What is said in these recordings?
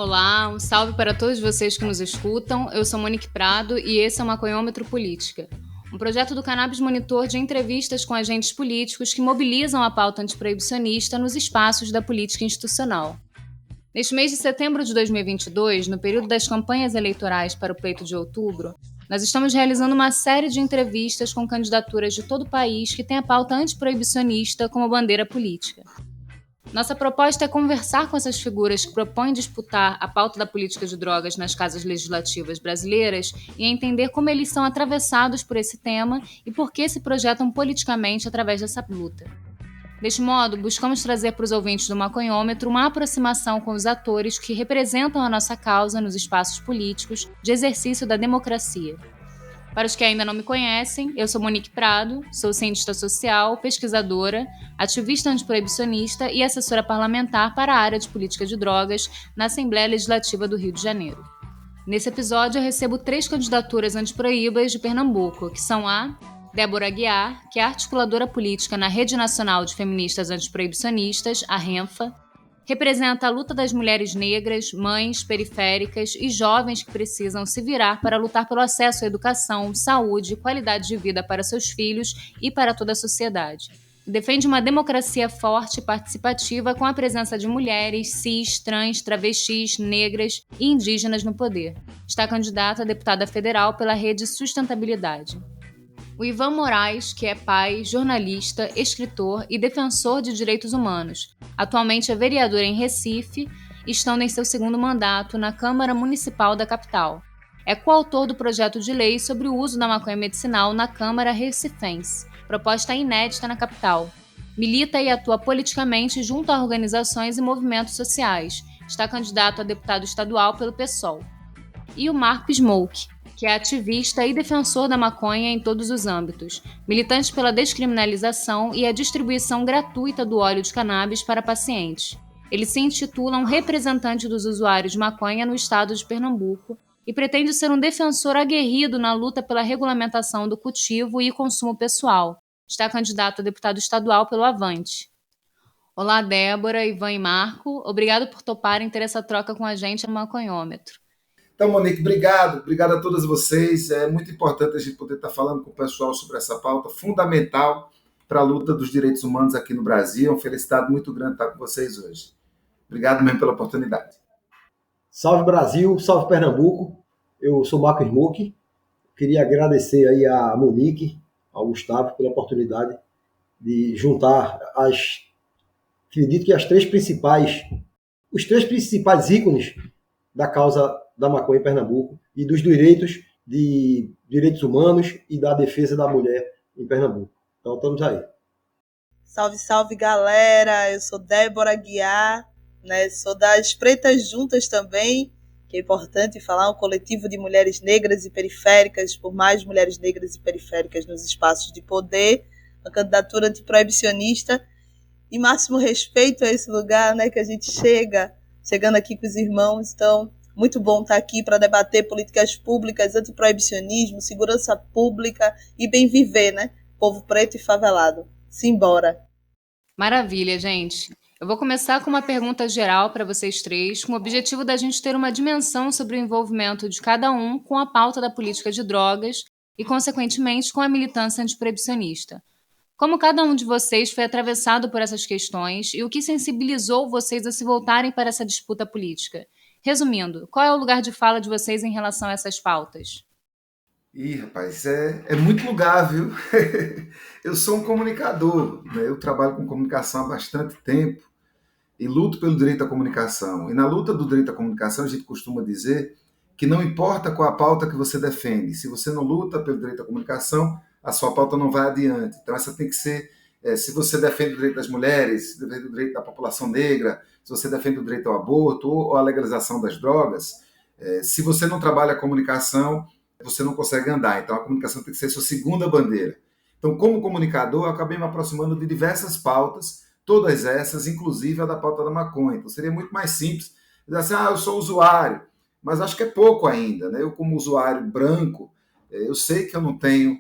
Olá, um salve para todos vocês que nos escutam. Eu sou Monique Prado e esse é o Maconhômetro Política, um projeto do Cannabis Monitor de entrevistas com agentes políticos que mobilizam a pauta antiproibicionista nos espaços da política institucional. Neste mês de setembro de 2022, no período das campanhas eleitorais para o pleito de outubro, nós estamos realizando uma série de entrevistas com candidaturas de todo o país que têm a pauta antiproibicionista como bandeira política. Nossa proposta é conversar com essas figuras que propõem disputar a pauta da política de drogas nas casas legislativas brasileiras e entender como eles são atravessados por esse tema e por que se projetam politicamente através dessa luta. Deste modo, buscamos trazer para os ouvintes do Maconhômetro uma aproximação com os atores que representam a nossa causa nos espaços políticos de exercício da democracia. Para os que ainda não me conhecem, eu sou Monique Prado, sou cientista social, pesquisadora, ativista antiproibicionista e assessora parlamentar para a área de política de drogas na Assembleia Legislativa do Rio de Janeiro. Nesse episódio, eu recebo 3 candidaturas antiproíbas de Pernambuco, que são a Débora Aguiar, que é articuladora política na Rede Nacional de Feministas Antiproibicionistas, a RENFA, representa a luta das mulheres negras, mães, periféricas e jovens que precisam se virar para lutar pelo acesso à educação, saúde e qualidade de vida para seus filhos e para toda a sociedade. Defende uma democracia forte e participativa com a presença de mulheres, cis, trans, travestis, negras e indígenas no poder. Está candidata a deputada federal pela Rede Sustentabilidade. O Ivan Moraes, que é pai, jornalista, escritor e defensor de direitos humanos. Atualmente é vereador em Recife e estão em seu segundo mandato na Câmara Municipal da capital. É coautor do projeto de lei sobre o uso da maconha medicinal na Câmara Recifense, proposta inédita na capital. Milita e atua politicamente junto a organizações e movimentos sociais. Está candidato a deputado estadual pelo PSOL. E o Marco Smoke, que é ativista e defensor da maconha em todos os âmbitos, militante pela descriminalização e a distribuição gratuita do óleo de cannabis para pacientes. Ele se intitula um representante dos usuários de maconha no estado de Pernambuco e pretende ser um defensor aguerrido na luta pela regulamentação do cultivo e consumo pessoal. Está candidato a deputado estadual pelo Avante. Olá, Débora, Ivan e Marco. Obrigado por toparem ter essa troca com a gente no Maconhômetro. Então, Monique, obrigado a todas vocês. É muito importante a gente poder estar falando com o pessoal sobre essa pauta fundamental para a luta dos direitos humanos aqui no Brasil. É uma felicidade muito grande estar com vocês hoje. Obrigado mesmo pela oportunidade. Salve Brasil, salve Pernambuco. Eu sou Marco Smoke. Queria agradecer aí a Monique, ao Gustavo, pela oportunidade de juntar acredito que os três principais ícones da causa da maconha em Pernambuco e dos direitos humanos e da defesa da mulher em Pernambuco. Então, estamos aí. Salve, salve, galera! Eu sou Débora Aguiar, né? Sou das Pretas Juntas também, que é importante falar, um coletivo de mulheres negras e periféricas, por mais mulheres negras e periféricas nos espaços de poder, uma candidatura antiproibicionista e máximo respeito a esse lugar, né, que a gente chegando aqui com os irmãos. Então, muito bom estar aqui para debater políticas públicas, antiproibicionismo, segurança pública e bem viver, né? Povo preto e favelado. Simbora! Maravilha, gente. Eu vou começar com uma pergunta geral para vocês três, com o objetivo da gente ter uma dimensão sobre o envolvimento de cada um com a pauta da política de drogas e, consequentemente, com a militância antiproibicionista. Como cada um de vocês foi atravessado por essas questões e o que sensibilizou vocês a se voltarem para essa disputa política? Resumindo, qual é o lugar de fala de vocês em relação a essas pautas? Rapaz, é muito lugar, viu? Eu sou um comunicador, né? Eu trabalho com comunicação há bastante tempo e luto pelo direito à comunicação. E na luta do direito à comunicação, a gente costuma dizer que não importa qual a pauta que você defende, se você não luta pelo direito à comunicação, a sua pauta não vai adiante. Então essa tem que ser, se você defende o direito das mulheres, se defende o direito da população negra, se você defende o direito ao aborto ou a legalização das drogas, se você não trabalha a comunicação, você não consegue andar. Então a comunicação tem que ser sua segunda bandeira. Então, como comunicador, eu acabei me aproximando de diversas pautas, todas essas, inclusive a da pauta da maconha. Então seria muito mais simples dizer assim, eu sou usuário, mas acho que é pouco ainda, né? Eu, como usuário branco, eu sei que eu não tenho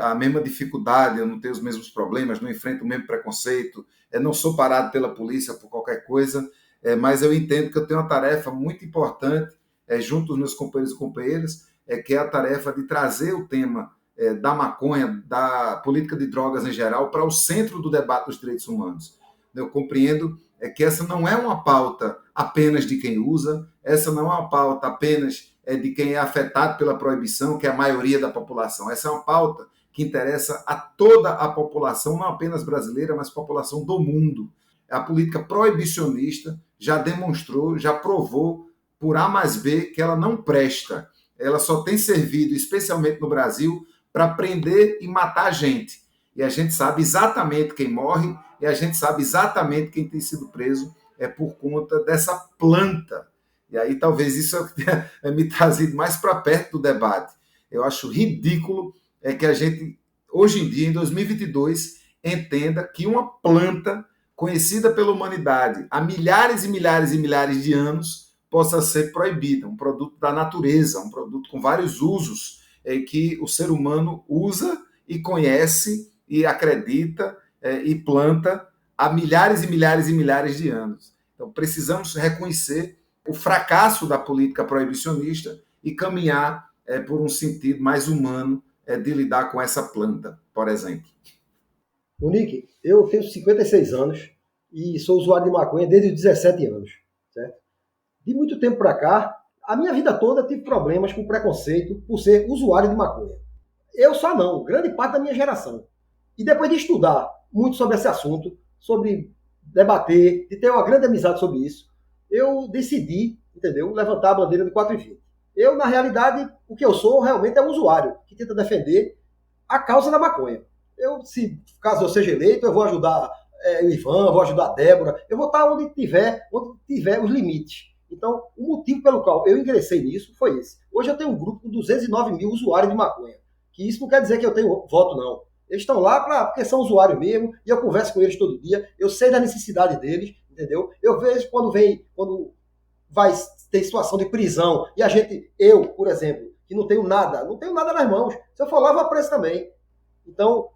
a mesma dificuldade, eu não tenho os mesmos problemas, não enfrento o mesmo preconceito, não sou parado pela polícia por qualquer coisa, mas eu entendo que eu tenho uma tarefa muito importante junto aos meus companheiros e companheiras, que é a tarefa de trazer o tema da maconha, da política de drogas em geral, para o centro do debate dos direitos humanos. Eu compreendo que essa não é uma pauta apenas de quem usa, essa não é uma pauta apenas de quem é afetado pela proibição, que é a maioria da população. Essa é uma pauta que interessa a toda a população, não apenas brasileira, mas a população do mundo. A política proibicionista já demonstrou, já provou, por A mais B, que ela não presta. Ela só tem servido, especialmente no Brasil, para prender e matar gente. E a gente sabe exatamente quem morre, e a gente sabe exatamente quem tem sido preso por conta dessa planta. E aí talvez isso tenha me trazido mais para perto do debate. Eu acho ridículo que a gente, hoje em dia, em 2022, entenda que uma planta conhecida pela humanidade há milhares e milhares e milhares de anos possa ser proibida, um produto da natureza, um produto com vários usos que o ser humano usa e conhece e acredita e planta há milhares e milhares e milhares de anos. Então, precisamos reconhecer o fracasso da política proibicionista e caminhar por um sentido mais humano de lidar com essa planta, por exemplo. Monique, eu tenho 56 anos e sou usuário de maconha desde os 17 anos, certo? De muito tempo para cá, a minha vida toda tive problemas com preconceito por ser usuário de maconha. Eu só não, grande parte da minha geração. E depois de estudar muito sobre esse assunto, sobre debater, de ter uma grande amizade sobre isso, eu decidi, entendeu, levantar a bandeira do 420. Eu, na realidade, o que eu sou realmente é um usuário que tenta defender a causa da maconha. Caso eu seja eleito, eu vou ajudar o Ivan, vou ajudar a Débora, eu vou estar onde tiver os limites. Então, o motivo pelo qual eu ingressei nisso foi esse. Hoje eu tenho um grupo com 209 mil usuários de maconha. Que isso não quer dizer que eu tenho voto, não. Eles estão lá porque são usuários mesmo, e eu converso com eles todo dia, eu sei da necessidade deles, entendeu? Eu vejo quando vai ter situação de prisão, e eu, por exemplo, que não tenho nada nas mãos. Se eu for lá, eu vou preso também. Então,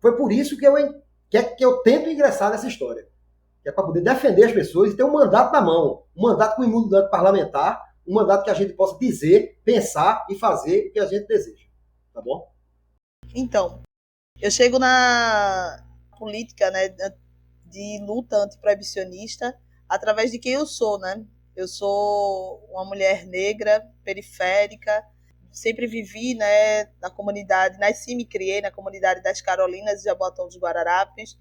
foi por isso que eu tento ingressar nessa história. Que é para poder defender as pessoas e ter um mandato na mão. Um mandato com imunidade parlamentar, um mandato que a gente possa dizer, pensar e fazer o que a gente deseja. Tá bom? Então, eu chego na política, né, de luta antiproibicionista através de quem eu sou, né? Eu sou uma mulher negra, periférica, sempre vivi, né, na comunidade, nasci e me criei na comunidade das Carolinas de Jaboatão dos Guararapes.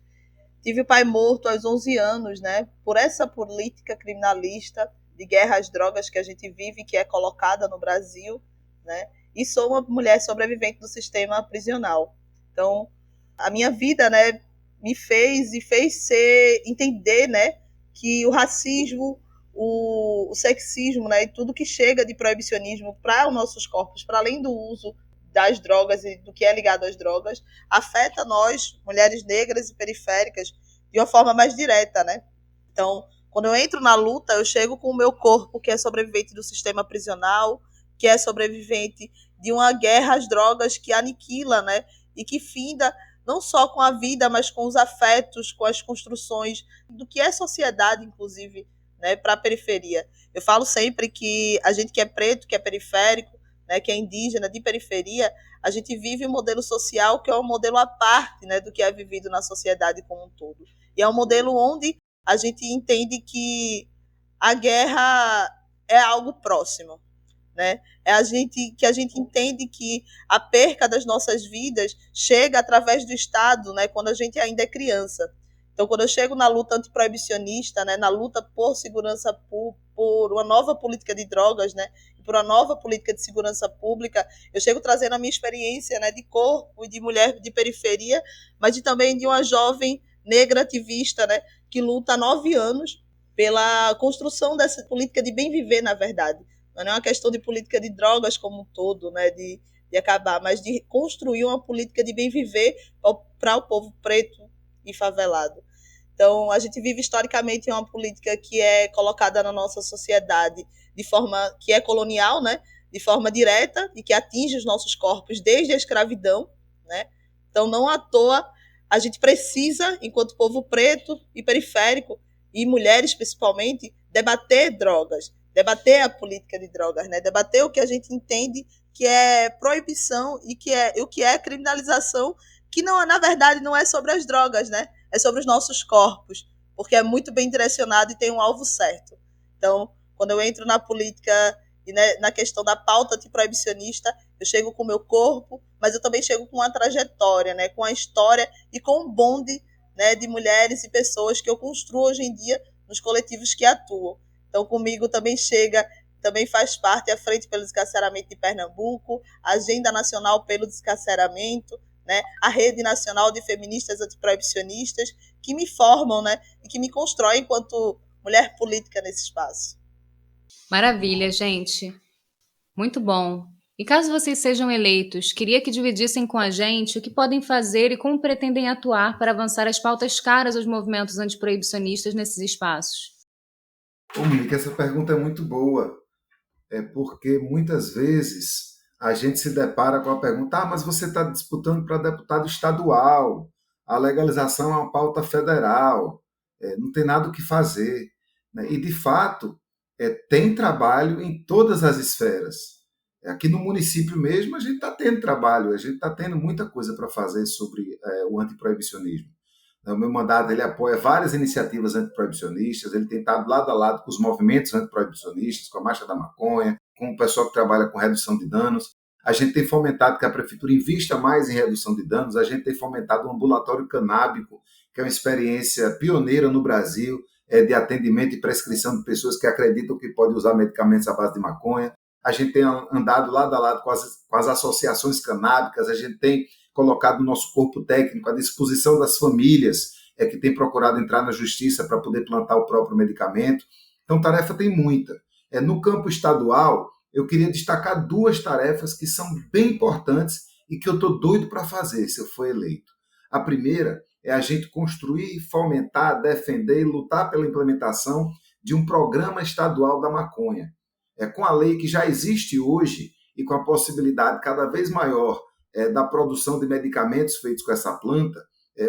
Tive o pai morto aos 11 anos, né, por essa política criminalista de guerra às drogas que a gente vive, que é colocada no Brasil, né? E sou uma mulher sobrevivente do sistema prisional. Então, a minha vida, né, me fez entender, né, que o racismo, o sexismo, né, e tudo que chega de proibicionismo para os nossos corpos, para além do uso das drogas e do que é ligado às drogas, afeta nós, mulheres negras e periféricas, de uma forma mais direta, né? Então, quando eu entro na luta, eu chego com o meu corpo, que é sobrevivente do sistema prisional, que é sobrevivente de uma guerra às drogas que aniquila, né? E que finda não só com a vida, mas com os afetos, com as construções do que é sociedade, inclusive, né, para a periferia. Eu falo sempre que a gente que é preto, que é periférico, né, que é indígena, de periferia, a gente vive um modelo social que é um modelo à parte, né, do que é vivido na sociedade como um todo. E é um modelo onde a gente entende que a guerra é algo próximo, né? A gente entende que a perca das nossas vidas chega através do Estado, né, quando a gente ainda é criança. Então, quando eu chego na luta antiproibicionista, né, na luta por segurança por uma nova política de drogas, né, por uma nova política de segurança pública, eu chego trazendo a minha experiência, né, de corpo e de mulher de periferia, mas também de uma jovem negra ativista, né, que luta há 9 anos pela construção dessa política de bem viver, na verdade. Não é uma questão de política de drogas como um todo, né, de acabar, mas de construir uma política de bem viver para o povo preto e favelado. Então, a gente vive historicamente uma política que é colocada na nossa sociedade de forma que é colonial, né, de forma direta e que atinge os nossos corpos desde a escravidão, né? Então, não à toa, a gente precisa, enquanto povo preto e periférico, e mulheres principalmente, debater drogas, debater a política de drogas, né? Debater o que a gente entende que é proibição e o que é criminalização, que não, na verdade não é sobre as drogas, né? É sobre os nossos corpos, porque é muito bem direcionado e tem um alvo certo. Então, quando eu entro na política e, né, na questão da pauta antiproibicionista, eu chego com o meu corpo, mas eu também chego com uma trajetória, né, com a história e com um bonde, né, de mulheres e pessoas que eu construo hoje em dia nos coletivos que atuam. Então, comigo também chega, também faz parte a Frente pelo Descarceramento de Pernambuco, a Agenda Nacional pelo Descarceramento, né, a Rede Nacional de Feministas Antiproibicionistas, que me formam, né, e que me constroem enquanto mulher política nesse espaço. Maravilha, gente. Muito bom. E caso vocês sejam eleitos, queria que dividissem com a gente o que podem fazer e como pretendem atuar para avançar as pautas caras aos movimentos antiproibicionistas nesses espaços. Ô, Monique, essa pergunta é muito boa, porque muitas vezes a gente se depara com a pergunta: mas você está disputando para deputado estadual, a legalização é uma pauta federal, não tem nada o que fazer. Né? E, de fato, tem trabalho em todas as esferas. Aqui no município mesmo, a gente está tendo trabalho, a gente está tendo muita coisa para fazer sobre o antiproibicionismo. O meu mandato ele apoia várias iniciativas antiproibicionistas, ele tem estado lado a lado com os movimentos antiproibicionistas, com a Marcha da Maconha, com o pessoal que trabalha com redução de danos. A gente tem fomentado que a Prefeitura invista mais em redução de danos, a gente tem fomentado um ambulatório canábico, que é uma experiência pioneira no Brasil, de atendimento e prescrição de pessoas que acreditam que podem usar medicamentos à base de maconha. A gente tem andado lado a lado com as associações canábicas, a gente tem colocado o nosso corpo técnico à disposição das famílias que têm procurado entrar na justiça para poder plantar o próprio medicamento. Então, tarefa tem muita. No campo estadual, eu queria destacar 2 tarefas que são bem importantes e que eu estou doido para fazer se eu for eleito. A primeira é a gente construir, fomentar, defender e lutar pela implementação de um programa estadual da maconha. Com a lei que já existe hoje e com a possibilidade cada vez maior da produção de medicamentos feitos com essa planta,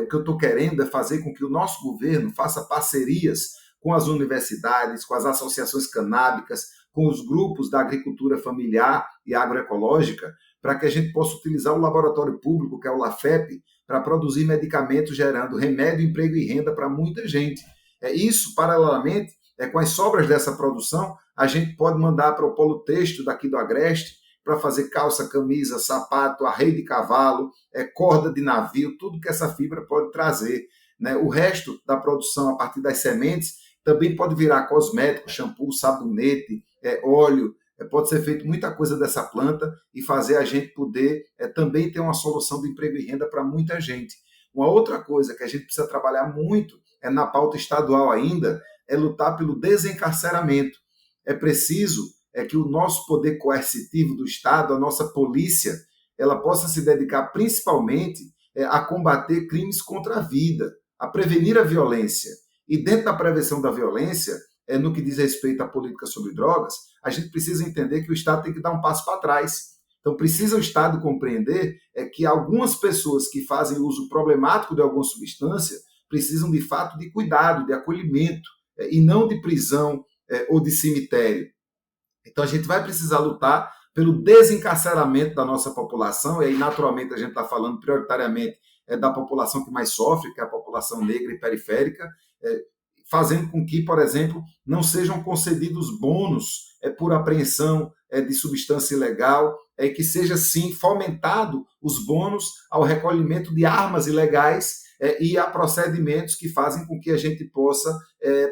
o que eu estou querendo é fazer com que o nosso governo faça parcerias com as universidades, com as associações canábicas, com os grupos da agricultura familiar e agroecológica, para que a gente possa utilizar o laboratório público, que é o LAFEP, para produzir medicamentos gerando remédio, emprego e renda para muita gente. Isso, paralelamente, com as sobras dessa produção, a gente pode mandar para o polo têxtil daqui do Agreste para fazer calça, camisa, sapato, arreio de cavalo, corda de navio, tudo que essa fibra pode trazer. Né? O resto da produção, a partir das sementes, também pode virar cosmético, shampoo, sabonete, óleo. Pode ser feito muita coisa dessa planta e fazer a gente poder também ter uma solução de emprego e renda para muita gente. Uma outra coisa que a gente precisa trabalhar muito na pauta estadual ainda é lutar pelo desencarceramento. É preciso que o nosso poder coercitivo do Estado, a nossa polícia, ela possa se dedicar principalmente a combater crimes contra a vida, a prevenir a violência. E dentro da prevenção da violência, no que diz respeito à política sobre drogas, a gente precisa entender que o Estado tem que dar um passo para trás. Então, precisa o Estado compreender que algumas pessoas que fazem uso problemático de alguma substância precisam, de fato, de cuidado, de acolhimento, e não de prisão ou de cemitério. Então, a gente vai precisar lutar pelo desencarceramento da nossa população, e aí, naturalmente, a gente está falando prioritariamente da população que mais sofre, que é a população negra e periférica, fazendo com que, por exemplo, não sejam concedidos bônus por apreensão de substância ilegal, que seja, sim, fomentado os bônus ao recolhimento de armas ilegais e a procedimentos que fazem com que a gente possa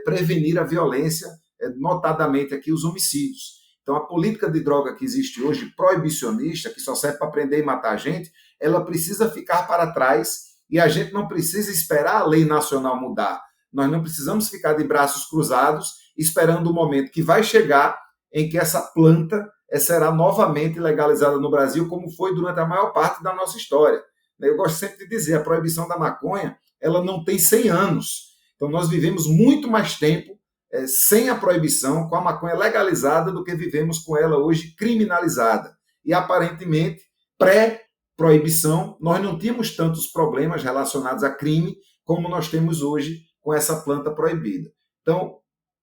prevenir a violência, notadamente aqui os homicídios. Então, a política de droga que existe hoje, proibicionista, que só serve para prender e matar a gente, ela precisa ficar para trás e a gente não precisa esperar a lei nacional mudar. Nós não precisamos ficar de braços cruzados esperando o momento que vai chegar em que essa planta será novamente legalizada no Brasil, como foi durante a maior parte da nossa história. Eu gosto sempre de dizer, a proibição da maconha, ela não tem 100 anos. Então, nós vivemos muito mais tempo sem a proibição, com a maconha legalizada, do que vivemos com ela hoje criminalizada. E, aparentemente, pré-proibição, nós não tínhamos tantos problemas relacionados a crime como nós temos hoje com essa planta proibida. Então,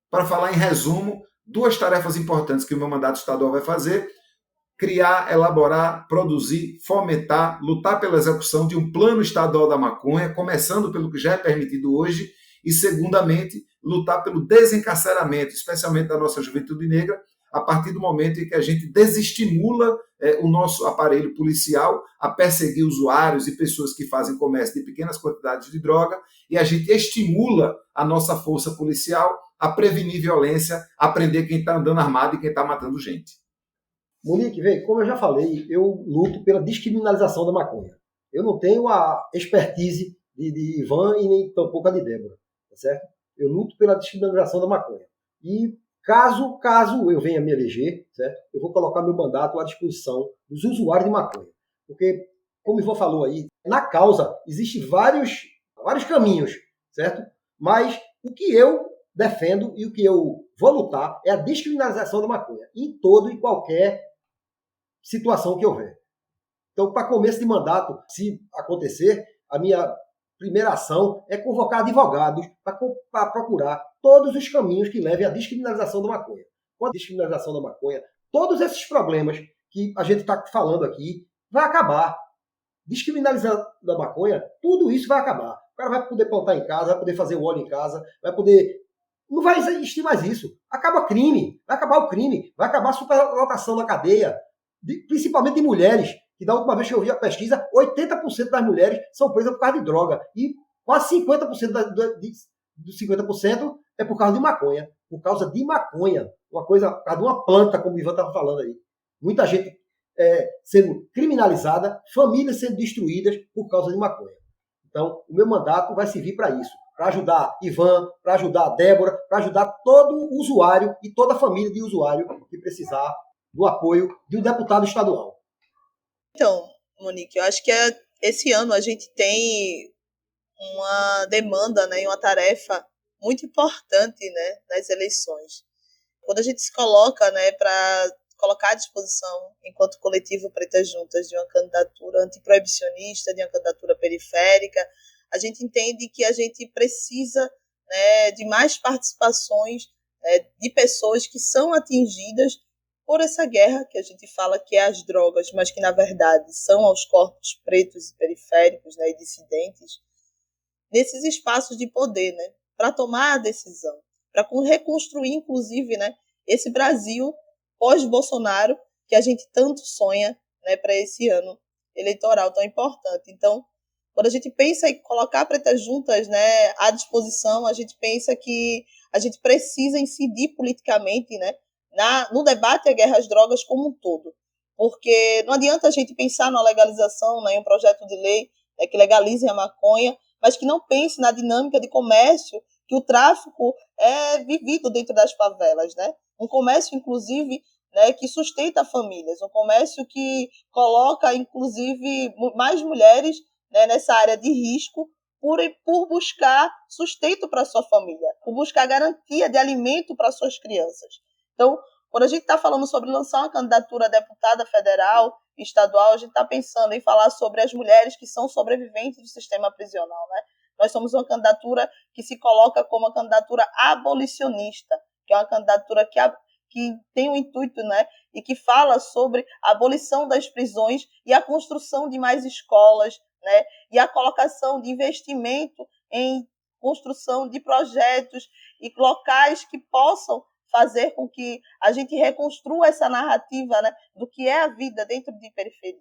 Para falar em resumo, 2 tarefas importantes que o meu mandato estadual vai fazer: criar, elaborar, produzir, fomentar, lutar pela execução de um plano estadual da maconha, começando pelo que já é permitido hoje, e, segundamente, lutar pelo desencarceramento, especialmente da nossa juventude negra, a partir do momento em que a gente desestimula o nosso aparelho policial a perseguir usuários e pessoas que fazem comércio de pequenas quantidades de droga, e a gente estimula a nossa força policial a prevenir violência, a prender quem está andando armado e quem está matando gente. Monique, vê, como eu já falei, eu luto pela descriminalização da maconha. Eu não tenho a expertise de Ivan e nem tampouco a de Débora, tá certo? Eu luto pela descriminalização da maconha. E caso eu venha me eleger, certo? Eu vou colocar meu mandato à disposição dos usuários de maconha. Porque, como o Ivan falou aí, na causa existem vários caminhos, certo? Mas o que eu defendo e o que eu vou lutar é a descriminalização da maconha, em todo e qualquer situação que houver. Então, para começo de mandato, se acontecer, a minha primeira ação é convocar advogados para procurar todos os caminhos que levem à descriminalização da maconha. Com a descriminalização da maconha, todos esses problemas que a gente está falando aqui vai acabar. Descriminalizando a maconha, tudo isso vai acabar. O cara vai poder plantar em casa, vai poder fazer o óleo em casa, vai poder... Não vai existir mais isso. Acaba crime, vai acabar o crime, vai acabar a superlotação na cadeia, principalmente de mulheres, que da última vez que eu vi a pesquisa, 80% das mulheres são presas por causa de droga, e quase 50% dos 50% é por causa de maconha. Por causa de maconha. Uma coisa, por causa de uma planta, como o Ivan estava falando aí. Muita gente sendo criminalizada, famílias sendo destruídas por causa de maconha. Então, o meu mandato vai servir para isso. Para ajudar Ivan, para ajudar a Débora, para ajudar todo usuário e toda a família de usuário que precisar do apoio de um deputado estadual. Então, Monique, eu acho que esse ano a gente tem uma demanda, né, e uma tarefa muito importante, né, nas eleições. Quando a gente se coloca, né, para colocar à disposição, enquanto coletivo Pretas Juntas, de uma candidatura antiproibicionista, de uma candidatura periférica, a gente entende que a gente precisa, né, de mais participações, né, de pessoas que são atingidas por essa guerra que a gente fala que é as drogas, mas que na verdade são aos corpos pretos e periféricos, né, e dissidentes, nesses espaços de poder, né, para tomar a decisão, para reconstruir, inclusive, né, esse Brasil pós-Bolsonaro que a gente tanto sonha, né, para esse ano eleitoral tão importante. Então, quando a gente pensa em colocar Pretas Juntas, né, à disposição, a gente pensa que a gente precisa incidir politicamente, né, no debate à guerra às drogas como um todo. Porque não adianta a gente pensar na legalização, né, em um projeto de lei, né, que legalize a maconha, mas que não pense na dinâmica de comércio que o tráfico é vivido dentro das favelas, né? Um comércio, inclusive, né, que sustenta famílias, um comércio que coloca, inclusive, mais mulheres, né, nessa área de risco por buscar sustento para sua família, por buscar garantia de alimento para suas crianças. Então, quando a gente está falando sobre lançar uma candidatura a deputada federal e estadual, a gente está pensando em falar sobre as mulheres que são sobreviventes do sistema prisional, né? Nós somos uma candidatura que se coloca como uma candidatura abolicionista, que é uma candidatura que tem o intuito, né, e que fala sobre a abolição das prisões e a construção de mais escolas, né, e a colocação de investimento em construção de projetos e locais que possam fazer com que a gente reconstrua essa narrativa, né, do que é a vida dentro de periferia.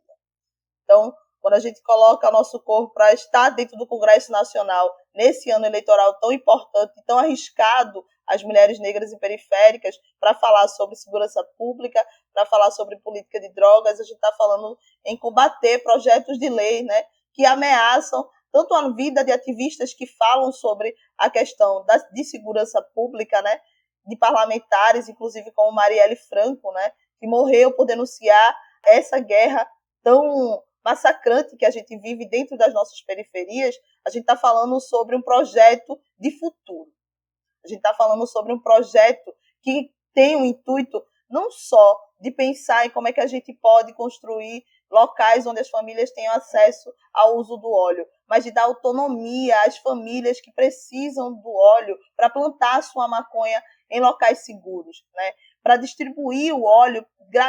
Então, quando a gente coloca o nosso corpo para estar dentro do Congresso Nacional, nesse ano eleitoral tão importante, tão arriscado às mulheres negras e periféricas, para falar sobre segurança pública, para falar sobre política de drogas, a gente está falando em combater projetos de lei, né, que ameaçam tanto a vida de ativistas que falam sobre a questão de segurança pública, né, de parlamentares, inclusive como Marielle Franco, né, que morreu por denunciar essa guerra tão massacrante que a gente vive dentro das nossas periferias. A gente está falando sobre um projeto de futuro. A gente está falando sobre um projeto que tem o intuito não só de pensar em como é que a gente pode construir locais onde as famílias tenham acesso ao uso do óleo, mas de dar autonomia às famílias que precisam do óleo para plantar sua maconha em locais seguros, né? Para distribuir o óleo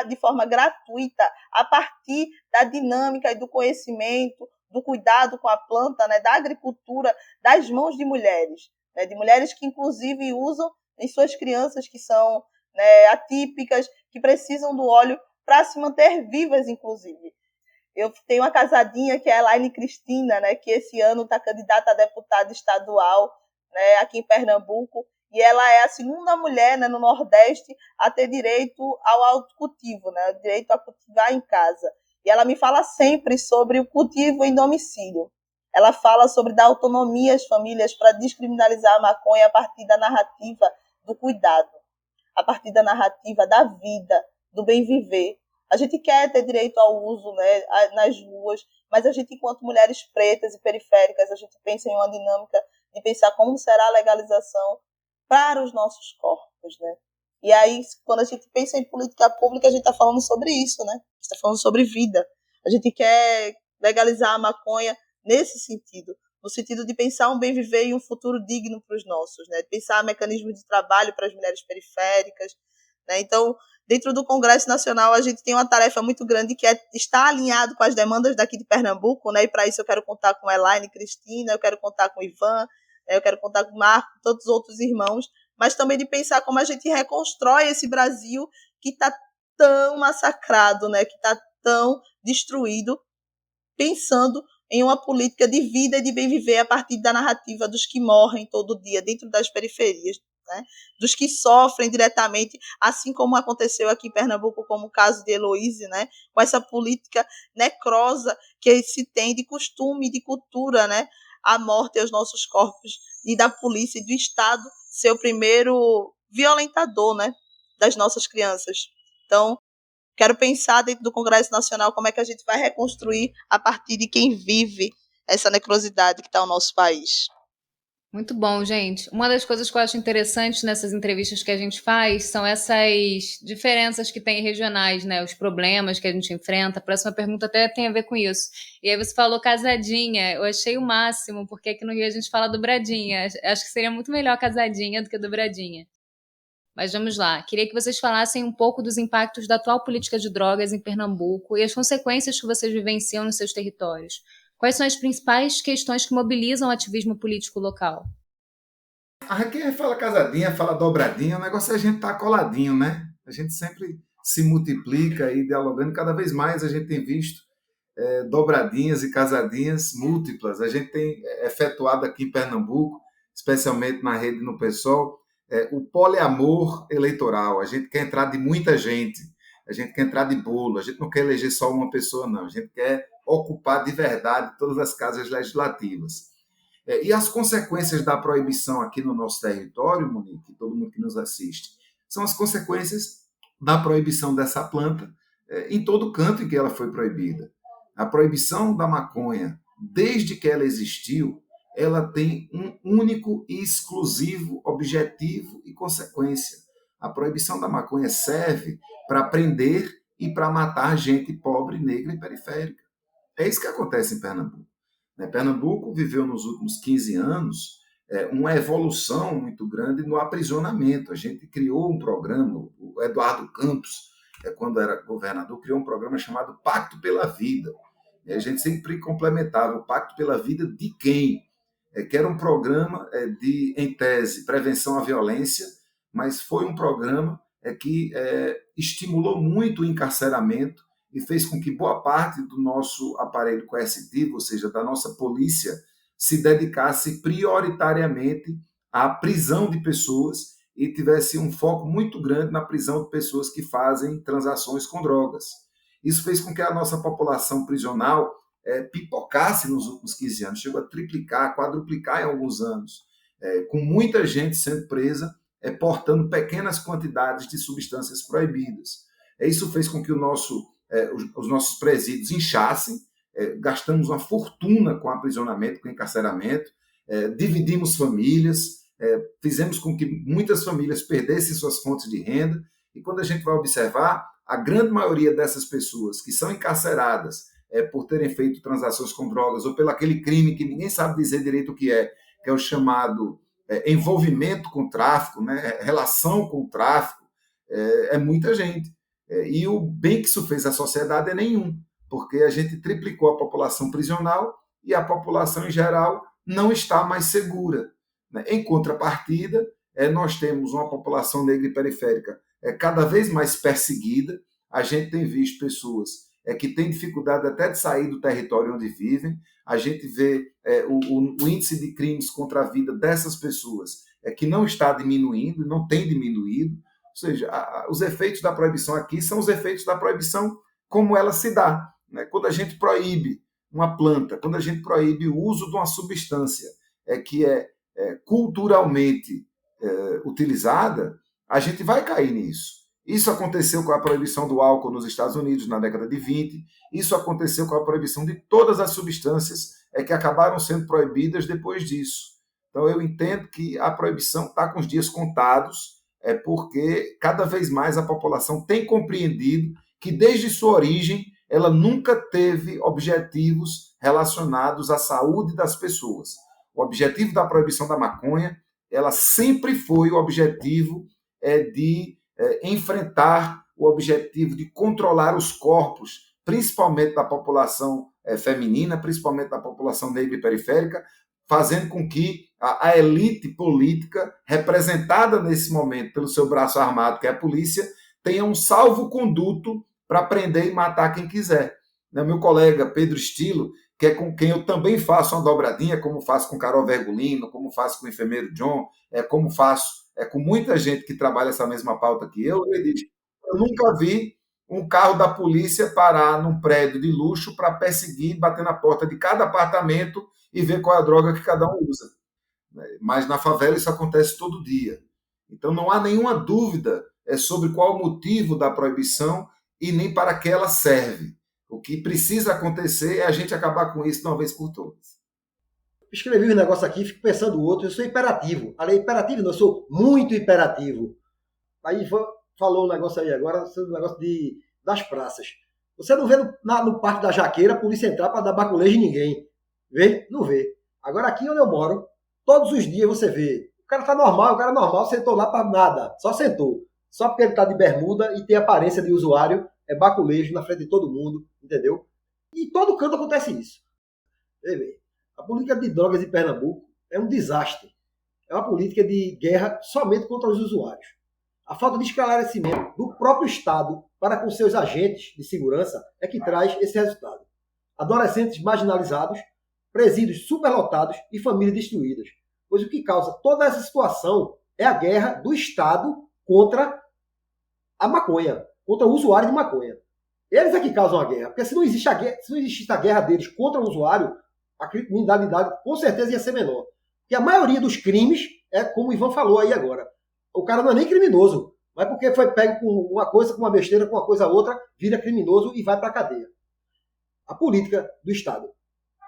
de forma gratuita a partir da dinâmica e do conhecimento, do cuidado com a planta, né? Da agricultura, das mãos de mulheres, né? De mulheres que, inclusive, usam em suas crianças que são, né, atípicas, que precisam do óleo para se manter vivas, inclusive. Eu tenho uma casadinha que é a Elaine Cristina, né, que esse ano está candidata a deputada estadual, né, aqui em Pernambuco, e ela é a segunda mulher, né, no Nordeste a ter direito ao autocultivo, né, direito a cultivar em casa. E ela me fala sempre sobre o cultivo em domicílio. Ela fala sobre dar autonomia às famílias para descriminalizar a maconha a partir da narrativa do cuidado, a partir da narrativa da vida, do bem viver. A gente quer ter direito ao uso, né, nas ruas, mas a gente, enquanto mulheres pretas e periféricas, a gente pensa em uma dinâmica de pensar como será a legalização para os nossos corpos, né? E aí, quando a gente pensa em política pública, a gente está falando sobre isso, né? A gente está falando sobre vida. A gente quer legalizar a maconha nesse sentido, no sentido de pensar um bem viver e um futuro digno para os nossos, né? De pensar mecanismos de trabalho para as mulheres periféricas, né? Então, dentro do Congresso Nacional, a gente tem uma tarefa muito grande que é estar alinhado com as demandas daqui de Pernambuco, né? E para isso eu quero contar com a Elaine Cristina, eu quero contar com o Ivan, né? Eu quero contar com o Marco, todos os outros irmãos, mas também de pensar como a gente reconstrói esse Brasil que está tão massacrado, né? Que está tão destruído, pensando em uma política de vida e de bem viver a partir da narrativa dos que morrem todo dia dentro das periferias, né? Dos que sofrem diretamente, assim como aconteceu aqui em Pernambuco, como o caso de Heloíse, né? Com essa política necrosa que se tem de costume e de cultura, né? A morte aos nossos corpos, e da polícia e do Estado ser o primeiro violentador, né? Das nossas crianças. Então, quero pensar dentro do Congresso Nacional como é que a gente vai reconstruir a partir de quem vive essa necrosidade que está no nosso país. Muito bom, gente. Uma das coisas que eu acho interessante nessas entrevistas que a gente faz são essas diferenças que tem regionais, né? Os problemas que a gente enfrenta. A próxima pergunta até tem a ver com isso. E aí você falou casadinha. Eu achei o máximo, porque aqui no Rio a gente fala dobradinha. Acho que seria muito melhor casadinha do que dobradinha. Mas vamos lá. Queria que vocês falassem um pouco dos impactos da atual política de drogas em Pernambuco e as consequências que vocês vivenciam nos seus territórios. Quais são as principais questões que mobilizam o ativismo político local? Quem fala casadinha, fala dobradinha, o negócio é a gente estar coladinho, né? A gente sempre se multiplica e dialogando, cada vez mais a gente tem visto dobradinhas e casadinhas múltiplas. A gente tem efetuado aqui em Pernambuco, especialmente na rede no PSOL, o poliamor eleitoral. A gente quer entrar de muita gente, a gente quer entrar de bolo, a gente não quer eleger só uma pessoa, não. A gente quer ocupar de verdade todas as casas legislativas. E as consequências da proibição aqui no nosso território, Monique, todo mundo que nos assiste, são as consequências da proibição dessa planta em todo canto em que ela foi proibida. A proibição da maconha, desde que ela existiu, ela tem um único e exclusivo objetivo e consequência. A proibição da maconha serve para prender e para matar gente pobre, negra e periférica. É isso que acontece em Pernambuco. Pernambuco viveu nos últimos 15 anos uma evolução muito grande no aprisionamento. A gente criou um programa, o Eduardo Campos, quando era governador, criou um programa chamado Pacto pela Vida. E a gente sempre complementava o Pacto pela Vida de quem? Que era um programa de, em tese, prevenção à violência, mas foi um programa que estimulou muito o encarceramento e fez com que boa parte do nosso aparelho coercitivo, ou seja, da nossa polícia, se dedicasse prioritariamente à prisão de pessoas e tivesse um foco muito grande na prisão de pessoas que fazem transações com drogas. Isso fez com que a nossa população prisional pipocasse nos últimos 15 anos, chegou a triplicar, quadruplicar em alguns anos, com muita gente sendo presa, portando pequenas quantidades de substâncias proibidas. Isso fez com que os nossos presídios inchassem, gastamos uma fortuna com aprisionamento, com encarceramento, dividimos famílias, fizemos com que muitas famílias perdessem suas fontes de renda, e quando a gente vai observar, a grande maioria dessas pessoas que são encarceradas por terem feito transações com drogas ou pelo aquele crime que ninguém sabe dizer direito o que é o chamado envolvimento com o tráfico, né, relação com o tráfico, é muita gente. E o bem que isso fez à sociedade é nenhum, porque a gente triplicou a população prisional e a população em geral não está mais segura, né? Em contrapartida, nós temos uma população negra e periférica cada vez mais perseguida. A gente tem visto pessoas que têm dificuldade até de sair do território onde vivem. A gente vê o índice de crimes contra a vida dessas pessoas que não está diminuindo, não tem diminuído. Ou seja, os efeitos da proibição aqui são os efeitos da proibição como ela se dá, né? Quando a gente proíbe uma planta, quando a gente proíbe o uso de uma substância que é culturalmente utilizada, a gente vai cair nisso. Isso aconteceu com a proibição do álcool nos Estados Unidos na década de 20, isso aconteceu com a proibição de todas as substâncias que acabaram sendo proibidas depois disso. Então eu entendo que a proibição está com os dias contados, porque cada vez mais a população tem compreendido que desde sua origem ela nunca teve objetivos relacionados à saúde das pessoas. O objetivo da proibição da maconha, ela sempre foi o objetivo de enfrentar o objetivo de controlar os corpos, principalmente da população feminina, principalmente da população negra e periférica, fazendo com que a elite política, representada nesse momento pelo seu braço armado, que é a polícia, tenha um salvo-conduto para prender e matar quem quiser. Meu colega Pedro Estilo, que é com quem eu também faço uma dobradinha, como faço com Carol Vergolino, como faço com o enfermeiro John, como faço com muita gente que trabalha essa mesma pauta que ele diz: eu nunca vi um carro da polícia parar num prédio de luxo para perseguir, bater na porta de cada apartamento e ver qual é a droga que cada um usa. Mas na favela isso acontece todo dia. Então não há nenhuma dúvida sobre qual o motivo da proibição e nem para que ela serve. O que precisa acontecer é a gente acabar com isso de uma vez por todas. Escrevi um negócio aqui, fico pensando outro. Eu sou hiperativo. Falei hiperativo, não, eu sou muito hiperativo. Aí falou um negócio aí agora, um negócio das praças. Você não vê no Parque da Jaqueira a polícia entrar para dar baculejo em ninguém. Vê? Não vê. Agora aqui onde eu moro, todos os dias você vê. O cara tá normal, sentou lá para nada. Só sentou. Só porque ele tá de bermuda e tem aparência de usuário, é baculejo na frente de todo mundo, entendeu? E em todo canto acontece isso. A política de drogas em Pernambuco é um desastre. É uma política de guerra somente contra os usuários. A falta de esclarecimento do próprio Estado para com seus agentes de segurança é que traz esse resultado. Adolescentes marginalizados, presídios superlotados e famílias destruídas. Pois o que causa toda essa situação é a guerra do Estado contra a maconha, contra o usuário de maconha. Eles é que causam a guerra, porque se não existisse a guerra deles contra o usuário, a criminalidade com certeza ia ser menor. Porque a maioria dos crimes é como o Ivan falou aí agora. O cara não é nem criminoso, mas porque foi pego com uma coisa, com uma besteira, com uma coisa outra, vira criminoso e vai para a cadeia. A política do Estado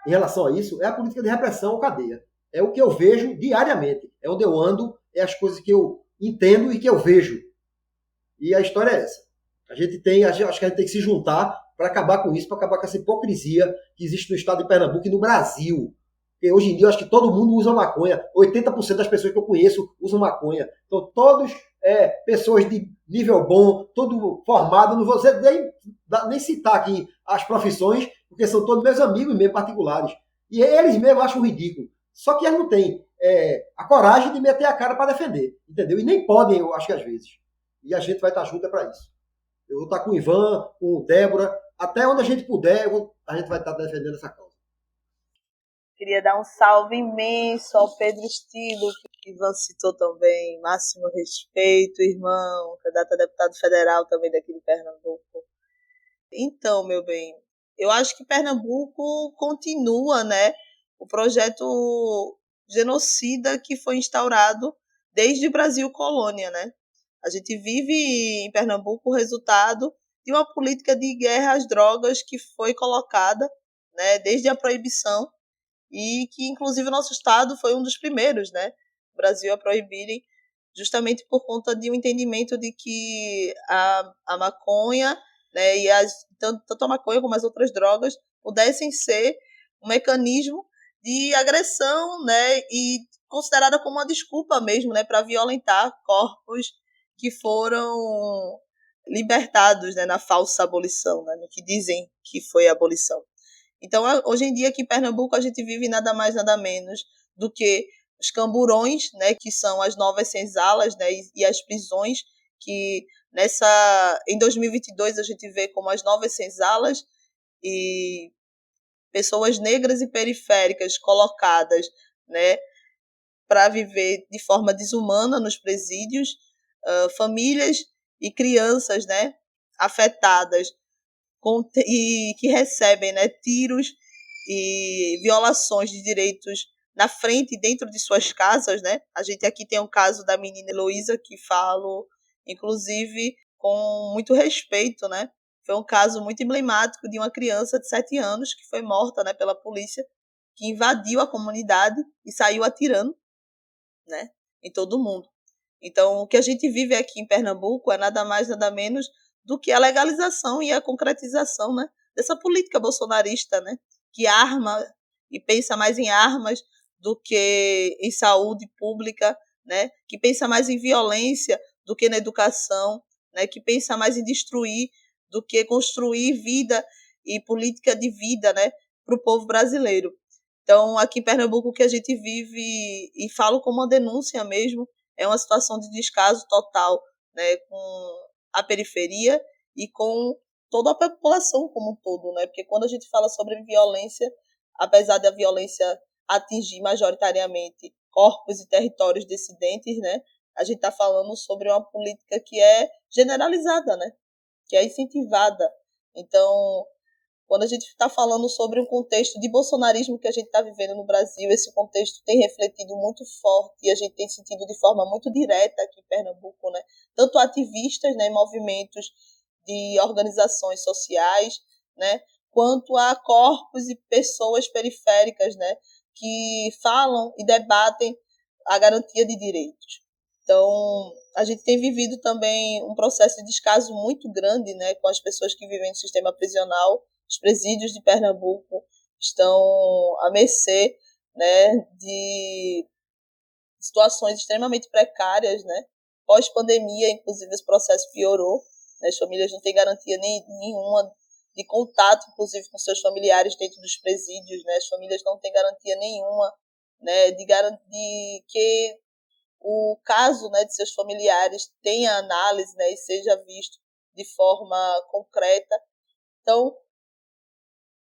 em relação a isso é a política de repressão ou cadeia. É o que eu vejo diariamente. É onde eu ando, é as coisas que eu entendo e que eu vejo. E a história é essa. Acho que a gente tem que se juntar para acabar com isso, para acabar com essa hipocrisia que existe no estado de Pernambuco e no Brasil. Porque hoje em dia eu acho que todo mundo usa maconha. 80% das pessoas que eu conheço usam maconha. Então todos pessoas de nível bom, todo formado. Não vou nem citar aqui as profissões, porque são todos meus amigos mesmo particulares. E eles mesmos acham ridículo. Só que eles não têm a coragem de meter a cara para defender. Entendeu? E nem podem, eu acho que às vezes. E a gente vai estar junto para isso. Eu vou estar com o Ivan, com o Débora, até onde a gente puder, a gente vai estar defendendo essa causa. Queria dar um salve imenso ao Pedro Estilo, que Ivan citou também, máximo respeito, irmão, candidato a deputado federal também daqui de Pernambuco. Então, meu bem, eu acho que Pernambuco continua, né, o projeto genocida que foi instaurado desde o Brasil colônia, né? A gente vive em Pernambuco o resultado de uma política de guerra às drogas que foi colocada, né, desde a proibição, e que, inclusive, o nosso estado foi um dos primeiros, né, no Brasil a proibirem, justamente por conta de um entendimento de que a maconha, né, e tanto a maconha como as outras drogas pudessem ser um mecanismo de agressão, né, e considerada como uma desculpa mesmo, né, para violentar corpos que foram libertados, né, na falsa abolição, né, no que dizem que foi a abolição. Então, hoje em dia, aqui em Pernambuco, a gente vive nada mais, nada menos do que os camburões, né, que são as novas senzalas, né, e as prisões que em 2022 a gente vê como as novas senzalas e pessoas negras e periféricas colocadas, né, para viver de forma desumana nos presídios, famílias e crianças, né, afetadas e que recebem, né, tiros e violações de direitos na frente e dentro de suas casas, né? A gente aqui tem o caso da menina Heloísa, que falo, inclusive, com muito respeito, né? Foi um caso muito emblemático de uma criança de 7 anos que foi morta, né, pela polícia, que invadiu a comunidade e saiu atirando, né, em todo mundo. Então, o que a gente vive aqui em Pernambuco é nada mais, nada menos do que a legalização e a concretização, né, dessa política bolsonarista, né, que arma e pensa mais em armas do que em saúde pública, né, que pensa mais em violência do que na educação, né, que pensa mais em destruir do que construir vida e política de vida, né, para o povo brasileiro. Então, aqui em Pernambuco, o que a gente vive, e falo como uma denúncia mesmo, é uma situação de descaso total, né, com a periferia e com toda a população como um todo, né? Porque quando a gente fala sobre violência, apesar da violência atingir majoritariamente corpos e territórios dissidentes, né, a gente está falando sobre uma política que é generalizada, né, que é incentivada. Então, quando a gente está falando sobre um contexto de bolsonarismo que a gente está vivendo no Brasil, esse contexto tem refletido muito forte e a gente tem sentido de forma muito direta aqui em Pernambuco, né? Tanto ativistas, né, em movimentos de organizações sociais, né, quanto a corpos e pessoas periféricas, né, que falam e debatem a garantia de direitos. Então, a gente tem vivido também um processo de descaso muito grande, né, com as pessoas que vivem no sistema prisional. Os presídios de Pernambuco estão à mercê, né, de situações extremamente precárias, né? Pós-pandemia, inclusive, esse processo piorou, né? As famílias não têm garantia nenhuma de contato, inclusive, com seus familiares dentro dos presídios, né? As famílias não têm garantia nenhuma, né, de que o caso, né, de seus familiares tenha análise, né, e seja visto de forma concreta. Então,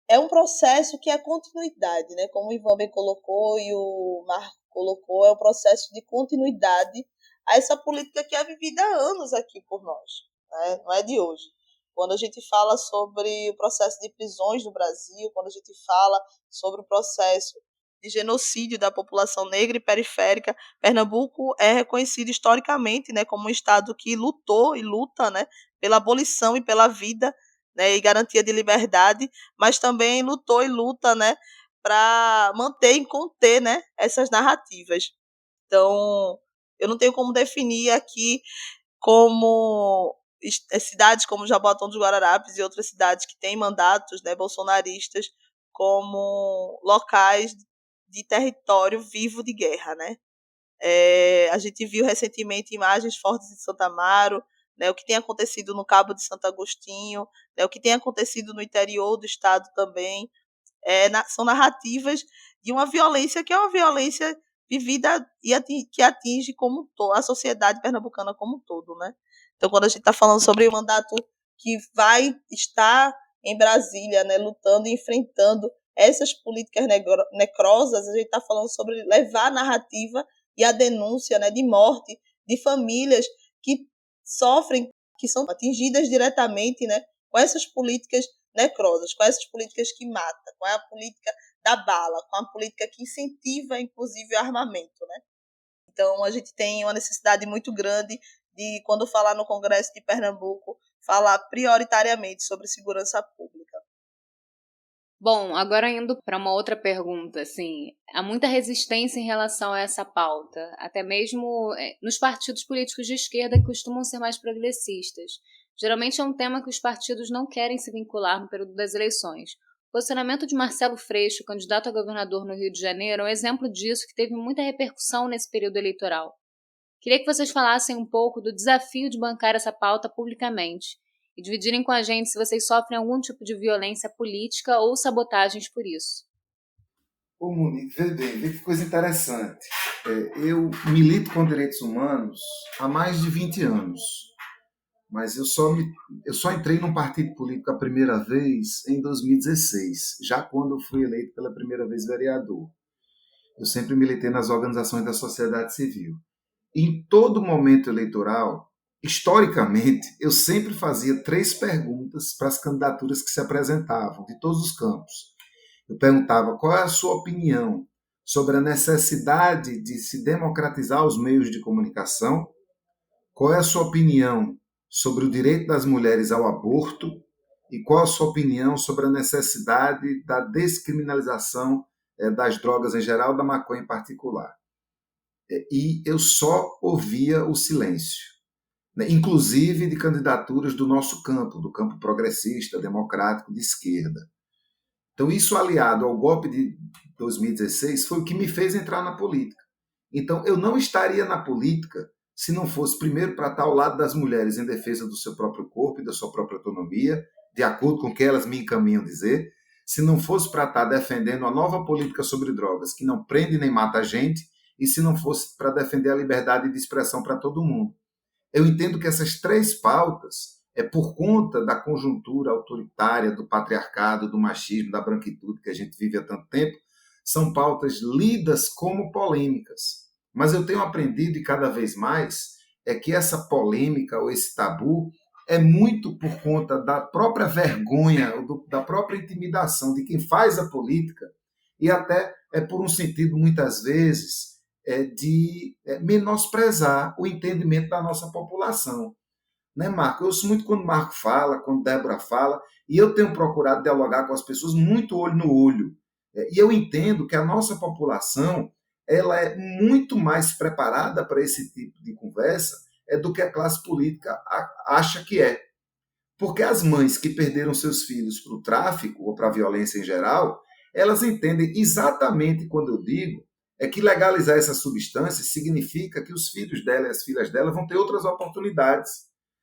é um processo que é continuidade, né? Como o Ivan bem colocou e o Marco colocou, é um processo de continuidade a essa política que é vivida há anos aqui por nós, né? Não é de hoje. Quando a gente fala sobre o processo de prisões no Brasil, quando a gente fala sobre o processo de genocídio da população negra e periférica, Pernambuco é reconhecido historicamente, né, como um estado que lutou e luta, né, pela abolição e pela vida, né, e garantia de liberdade, mas também lutou e luta, né, para manter e conter, né, essas narrativas. Então, eu não tenho como definir aqui como cidades como Jaboatão dos Guararapes e outras cidades que têm mandatos, né, bolsonaristas como locais de território vivo de guerra, né? A gente viu recentemente imagens fortes de Santa Amaro, né, o que tem acontecido no Cabo de Santo Agostinho, né, o que tem acontecido no interior do estado também, são narrativas de uma violência que é uma violência vivida e que atinge como a sociedade pernambucana como um todo, né? Então, quando a gente está falando sobre o mandato que vai estar em Brasília, né, lutando e enfrentando essas políticas necrosas, a gente está falando sobre levar a narrativa e a denúncia, né, de morte de famílias que sofrem, que são atingidas diretamente, né, com essas políticas necrosas, com essas políticas que matam, com a política da bala, com a política que incentiva, inclusive, o armamento, né? Então, a gente tem uma necessidade muito grande de, quando falar no Congresso de Pernambuco, falar prioritariamente sobre segurança pública. Bom, agora indo para uma outra pergunta, assim, há muita resistência em relação a essa pauta, até mesmo nos partidos políticos de esquerda que costumam ser mais progressistas. Geralmente é um tema que os partidos não querem se vincular no período das eleições, O posicionamento de Marcelo Freixo, candidato a governador no Rio de Janeiro, é um exemplo disso que teve muita repercussão nesse período eleitoral. Queria que vocês falassem um pouco do desafio de bancar essa pauta publicamente e dividirem com a gente se vocês sofrem algum tipo de violência política ou sabotagens por isso. Ô, Monique, vê que coisa interessante. Eu milito com direitos humanos há mais de 20 anos, mas eu só entrei num partido político a primeira vez em 2016, já quando eu fui eleito pela primeira vez vereador. Eu sempre militei nas organizações da sociedade civil. Em todo momento eleitoral, historicamente, eu sempre fazia 3 perguntas para as candidaturas que se apresentavam, de todos os campos. Eu perguntava qual é a sua opinião sobre a necessidade de se democratizar os meios de comunicação, qual é a sua opinião sobre o direito das mulheres ao aborto e qual a sua opinião sobre a necessidade da descriminalização das drogas em geral, da maconha em particular. E eu só ouvia o silêncio, né? Inclusive de candidaturas do nosso campo, do campo progressista, democrático, de esquerda. Então, isso aliado ao golpe de 2016 foi o que me fez entrar na política. Então, eu não estaria na política se não fosse, primeiro, para estar ao lado das mulheres em defesa do seu próprio corpo e da sua própria autonomia, de acordo com o que elas me encaminham dizer, se não fosse para estar defendendo a nova política sobre drogas, que não prende nem mata a gente, e se não fosse para defender a liberdade de expressão para todo mundo. Eu entendo que essas 3 pautas, por conta da conjuntura autoritária, do patriarcado, do machismo, da branquitude que a gente vive há tanto tempo, são pautas lidas como polêmicas. Mas eu tenho aprendido, e cada vez mais, que essa polêmica ou esse tabu é muito por conta da própria vergonha, da própria intimidação de quem faz a política, e até por um sentido, muitas vezes, de menosprezar o entendimento da nossa população. Né, Marco? Eu ouço muito quando Marco fala, quando Débora fala, e eu tenho procurado dialogar com as pessoas muito olho no olho. E eu entendo que a nossa população ela é muito mais preparada para esse tipo de conversa do que a classe política acha que é. Porque as mães que perderam seus filhos para o tráfico ou para a violência em geral, elas entendem exatamente quando eu digo que legalizar essas substâncias significa que os filhos dela e as filhas dela vão ter outras oportunidades.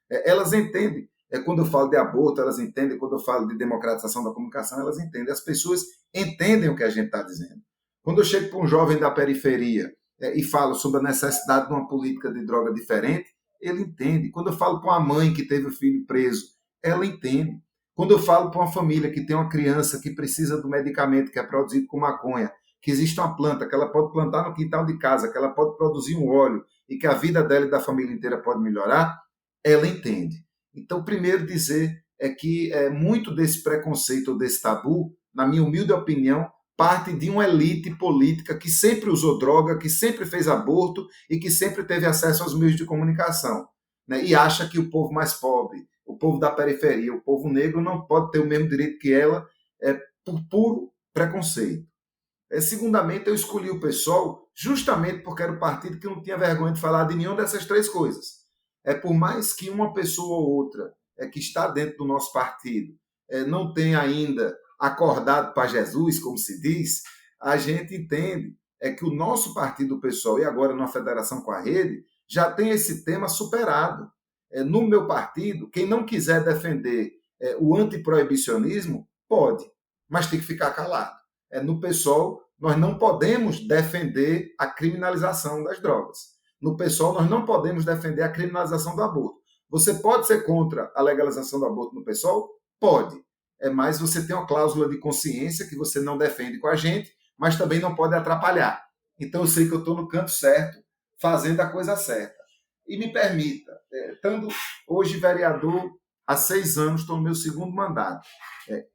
Elas entendem. Quando eu falo de aborto, elas entendem. Quando eu falo de democratização da comunicação, elas entendem. As pessoas entendem o que a gente está dizendo. Quando eu chego para um jovem da periferia e falo sobre a necessidade de uma política de droga diferente, ele entende. Quando eu falo para uma mãe que teve o filho preso, ela entende. Quando eu falo para uma família que tem uma criança que precisa do medicamento que é produzido com maconha, que existe uma planta que ela pode plantar no quintal de casa, que ela pode produzir um óleo e que a vida dela e da família inteira pode melhorar, ela entende. Então, primeiro dizer que muito desse preconceito ou desse tabu, na minha humilde opinião, parte de uma elite política que sempre usou droga, que sempre fez aborto e que sempre teve acesso aos meios de comunicação, né? E acha que o povo mais pobre, o povo da periferia, o povo negro não pode ter o mesmo direito que ela por puro preconceito. Segundamente, eu escolhi o PSOL justamente porque era o partido que não tinha vergonha de falar de nenhuma dessas 3 coisas. Por mais que uma pessoa ou outra que está dentro do nosso partido não tenha ainda acordado para Jesus, como se diz, a gente entende que o nosso partido, o PSOL, e agora na federação com a Rede, já tem esse tema superado. No meu partido, quem não quiser defender o antiproibicionismo, pode, mas tem que ficar calado. No PSOL, nós não podemos defender a criminalização das drogas. No PSOL, nós não podemos defender a criminalização do aborto. Você pode ser contra a legalização do aborto no PSOL? Pode. Mas você tem uma cláusula de consciência que você não defende com a gente, mas também não pode atrapalhar. Então, eu sei que eu estou no canto certo, fazendo a coisa certa. E me permita, estando hoje vereador há 6 anos, estou no meu 2º mandato.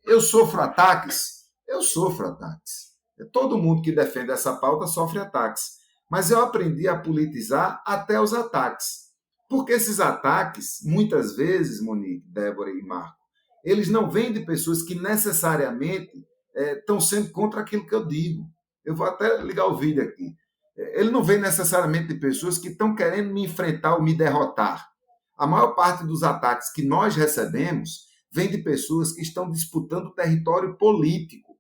Eu sofro ataques? Eu sofro ataques. Todo mundo que defende essa pauta sofre ataques. Mas eu aprendi a politizar até os ataques. Porque esses ataques, muitas vezes, Monique, Débora e Marco, eles não vêm de pessoas que necessariamente estão sendo contra aquilo que eu digo. Eu vou até ligar o vídeo aqui. Ele não vem necessariamente de pessoas que estão querendo me enfrentar ou me derrotar. A maior parte dos ataques que nós recebemos vem de pessoas que estão disputando território político.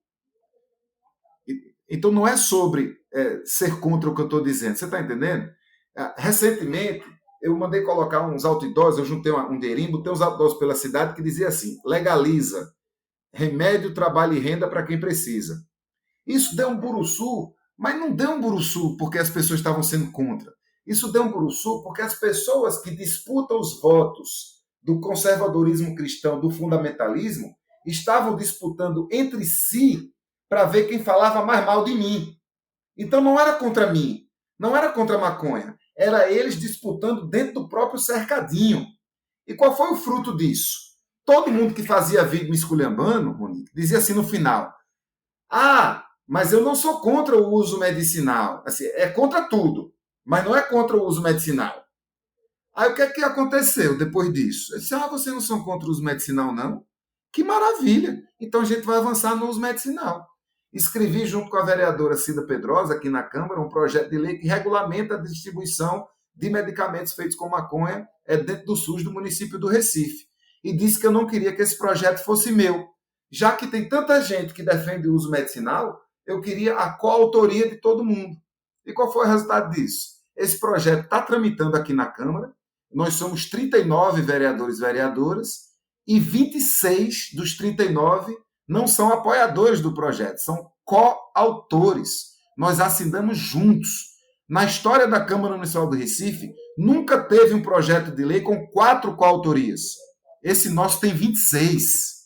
Então não é sobre ser contra o que eu estou dizendo, você está entendendo? Recentemente, eu mandei colocar uns outdoors, eu juntei um dinheirinho, botei uns outdoors pela cidade que dizia assim: legaliza remédio, trabalho e renda para quem precisa. Isso deu um buruçu, mas não deu um buruçu porque as pessoas estavam sendo contra. Isso deu um buruçu porque as pessoas que disputam os votos do conservadorismo cristão, do fundamentalismo, estavam disputando entre si para ver quem falava mais mal de mim. Então não era contra mim, não era contra a maconha, era eles disputando dentro do próprio cercadinho. E qual foi o fruto disso? Todo mundo que fazia vídeo me esculhambando, Monique, dizia assim no final: ah, mas eu não sou contra o uso medicinal. Assim, é contra tudo, mas não é contra o uso medicinal. Aí o que é que aconteceu depois disso? Eu disse: ah, vocês não são contra o uso medicinal, não? Que maravilha! Então a gente vai avançar no uso medicinal. Escrevi junto com a vereadora Cida Pedrosa, aqui na Câmara, um projeto de lei que regulamenta a distribuição de medicamentos feitos com maconha dentro do SUS do município do Recife. E disse que eu não queria que esse projeto fosse meu. Já que tem tanta gente que defende o uso medicinal, eu queria a coautoria de todo mundo. E qual foi o resultado disso? Esse projeto está tramitando aqui na Câmara. Nós somos 39 vereadores e vereadoras, e 26 dos 39 não são apoiadores do projeto, são coautores. Nós assinamos juntos. Na história da Câmara Municipal do Recife, nunca teve um projeto de lei com 4 coautorias. Esse nosso tem 26.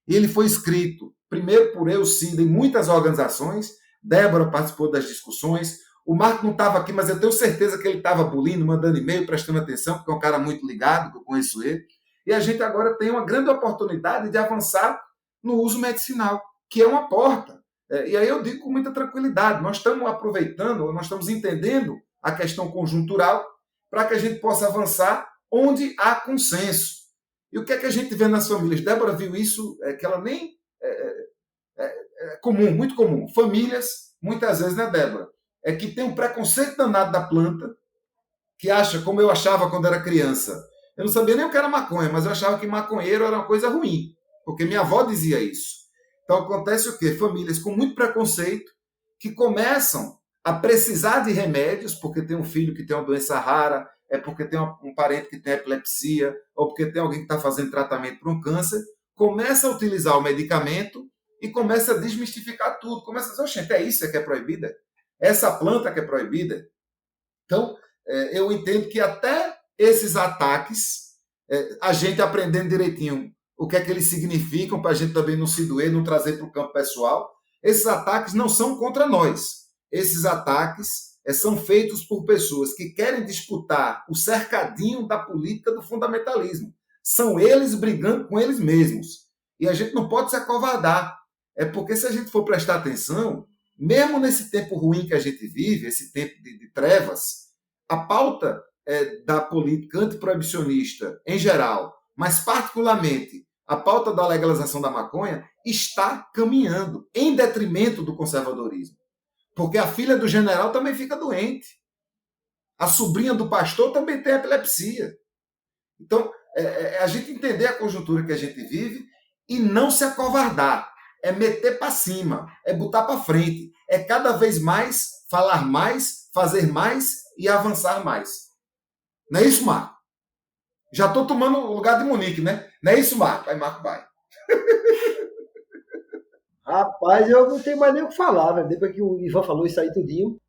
E ele foi escrito, primeiro por eu, Cida, e muitas organizações. Débora participou das discussões. O Marco não estava aqui, mas eu tenho certeza que ele estava bulindo, mandando e-mail, prestando atenção, porque é um cara muito ligado, que eu conheço ele. E a gente agora tem uma grande oportunidade de avançar no uso medicinal, que é uma porta. E aí eu digo com muita tranquilidade, nós estamos aproveitando, nós estamos entendendo a questão conjuntural para que a gente possa avançar onde há consenso. E o que é que a gente vê nas famílias? Débora viu isso, que ela nem... É comum, muito comum. Famílias, muitas vezes, né, Débora? É que tem um preconceito danado da planta, que acha, como eu achava quando era criança. Eu não sabia nem o que era maconha, mas eu achava que maconheiro era uma coisa ruim, porque minha avó dizia isso. Então acontece o quê? Famílias com muito preconceito, que começam a precisar de remédios, porque tem um filho que tem uma doença rara, é porque tem um parente que tem epilepsia, ou porque tem alguém que está fazendo tratamento para um câncer, começa a utilizar o medicamento e começa a desmistificar tudo. Começa a dizer: oxente, é isso que é proibida? Essa planta que é proibida? Então, eu entendo que até esses ataques, a gente aprendendo direitinho o que é que eles significam, para a gente também não se doer, não trazer para o campo pessoal, esses ataques não são contra nós. Esses ataques são feitos por pessoas que querem disputar o cercadinho da política do fundamentalismo. São eles brigando com eles mesmos. E a gente não pode se acovardar. É porque se a gente for prestar atenção, mesmo nesse tempo ruim que a gente vive, esse tempo de trevas, a pauta da política antiproibicionista em geral, mas particularmente a pauta da legalização da maconha, está caminhando em detrimento do conservadorismo. Porque a filha do general também fica doente. A sobrinha do pastor também tem epilepsia. Então, a gente entender a conjuntura que a gente vive e não se acovardar. É meter para cima, é botar para frente. É cada vez mais falar mais, fazer mais e avançar mais. Não é isso, Marco? Já estou tomando o lugar de Monique, né? Não é isso, Marco? Aí Marco vai. Rapaz, eu não tenho mais nem o que falar, velho. Depois que o Ivan falou isso aí tudinho,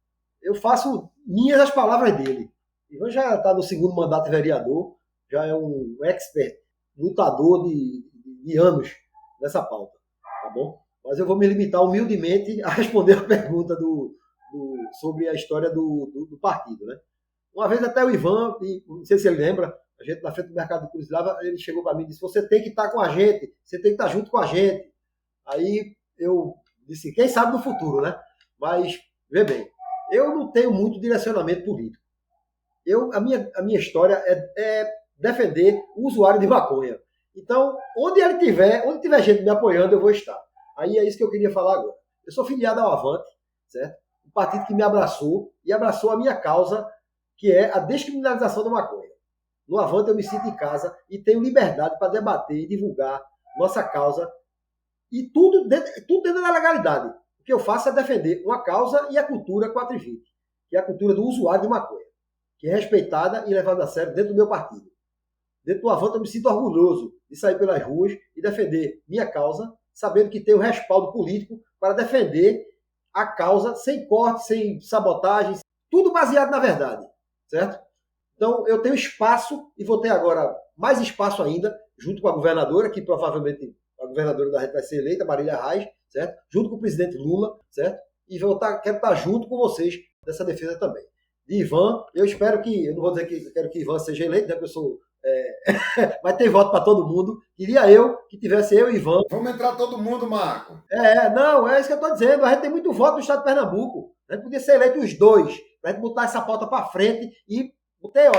eu faço minhas as palavras dele. O Ivan já está no segundo mandato de vereador, já é um expert, lutador de anos nessa pauta, tá bom? Mas eu vou me limitar humildemente a responder a pergunta sobre a história do partido, né? Uma vez até o Ivan, não sei se ele lembra, a gente na frente do mercado de Cruzilava, ele chegou para mim e disse: você tem que estar com a gente, você tem que estar junto com a gente. Aí eu disse: quem sabe no futuro, né? Mas, vê bem, eu não tenho muito direcionamento político. A minha história é defender o usuário de maconha. Então, onde tiver gente me apoiando, eu vou estar. Aí é isso que eu queria falar agora. Eu sou filiado ao Avante, certo? Um partido que me abraçou e abraçou a minha causa, que é a descriminalização da maconha. No Avante eu me sinto em casa e tenho liberdade para debater e divulgar nossa causa, e tudo dentro da legalidade. O que eu faço é defender uma causa e a cultura 420, que é a cultura do usuário de maconha, que é respeitada e levada a sério dentro do meu partido. Dentro do Avante eu me sinto orgulhoso de sair pelas ruas e defender minha causa, sabendo que tenho respaldo político para defender a causa sem corte, sem sabotagem, tudo baseado na verdade, certo? Então eu tenho espaço e vou ter agora mais espaço ainda, junto com a governadora, que provavelmente a governadora da gente vai ser eleita, Marília Reis, certo? Junto com o presidente Lula, certo? E quero estar junto com vocês nessa defesa também. De Ivan, eu espero que, eu não vou dizer que eu quero que Ivan seja eleito, né, porque eu sou... mas tem voto para todo mundo. Queria eu que tivesse eu e Ivan. Vamos entrar todo mundo, Marco. Não, é isso que eu estou dizendo. A gente tem muito voto no estado de Pernambuco. A gente podia ser eleito os dois, para a gente botar essa pauta para frente e ter,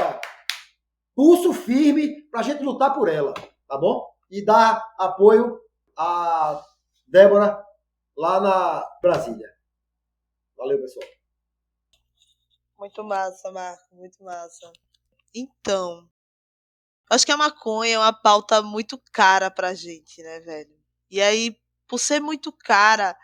pulso firme para a gente lutar por ela, tá bom? E dar apoio a Débora lá na Brasília. Valeu, pessoal. Muito massa, Marco, muito massa. Então, acho que a maconha é uma pauta muito cara pra gente, né, velho? E aí, por ser muito cara,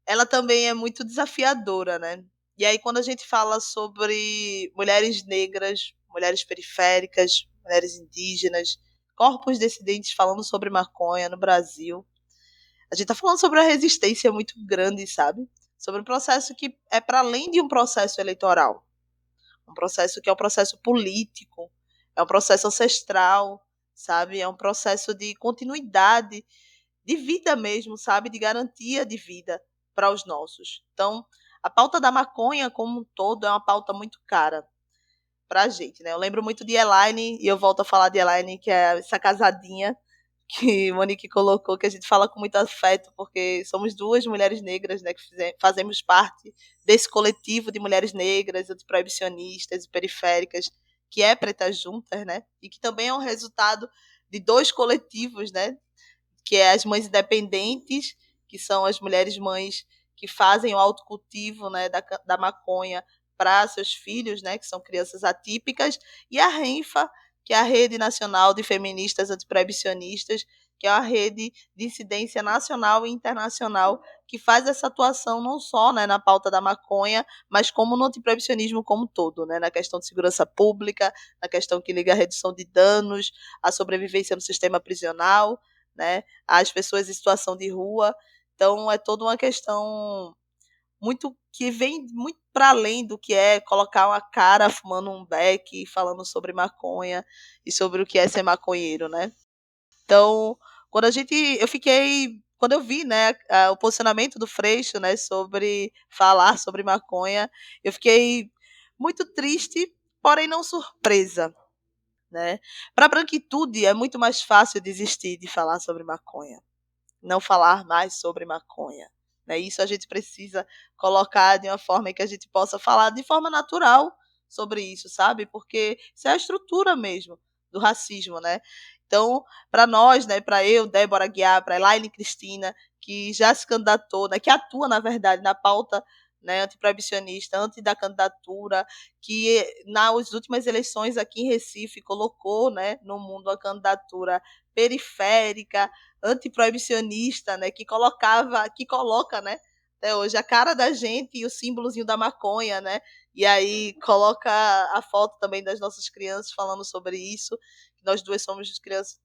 ela também é muito desafiadora, né? E aí, quando a gente fala sobre mulheres negras, mulheres periféricas, mulheres indígenas, corpos dissidentes falando sobre maconha no Brasil, a gente tá falando sobre uma resistência muito grande, sabe? Sobre um processo que é para além de um processo eleitoral. Um processo que é um processo político, é um processo ancestral, sabe? É um processo de continuidade de vida mesmo, sabe? De garantia de vida para os nossos. Então, a pauta da maconha como um todo é uma pauta muito cara para a gente, né? Eu lembro muito de Elaine, e eu volto a falar de Elaine, que é essa casadinha que Monique colocou, que a gente fala com muito afeto, porque somos duas mulheres negras, né, que fazemos parte desse coletivo de mulheres negras, antiproibicionistas e periféricas, que é Pretas Juntas, né, e que também é um resultado de dois coletivos, né, que é as mães independentes, que são as mulheres mães que fazem o autocultivo, né, da maconha para seus filhos, né, que são crianças atípicas, e a RENFA, que é a Rede Nacional de Feministas Antiproibicionistas, que é uma rede de incidência nacional e internacional que faz essa atuação não só, né, na pauta da maconha, mas como no antiproibicionismo como um todo, né, na questão de segurança pública, na questão que liga a redução de danos, a sobrevivência no sistema prisional, né, as pessoas em situação de rua. Então, é toda uma questão muito que vem muito para além do que é colocar uma cara fumando um beck e falando sobre maconha e sobre o que é ser maconheiro, né? Então, quando eu vi, né, o posicionamento do Freixo, né, sobre falar sobre maconha, eu fiquei muito triste, porém não surpresa, né? Para a branquitude é muito mais fácil desistir de falar sobre maconha, não falar mais sobre maconha. Né? Isso a gente precisa colocar de uma forma em que a gente possa falar de forma natural sobre isso, sabe? Porque isso é a estrutura mesmo do racismo, né? Então, para nós, né, para eu, Débora Aguiar, para Elaine Cristina, que já se candidatou, né, que atua, na verdade, na pauta, né, antiproibicionista, antes da candidatura, que nas últimas eleições aqui em Recife colocou, né, no mundo a candidatura periférica, antiproibicionista, né, que coloca, né, até hoje a cara da gente e o símbolozinho da maconha, né? E aí coloca a foto também das nossas crianças falando sobre isso. Nós duas somos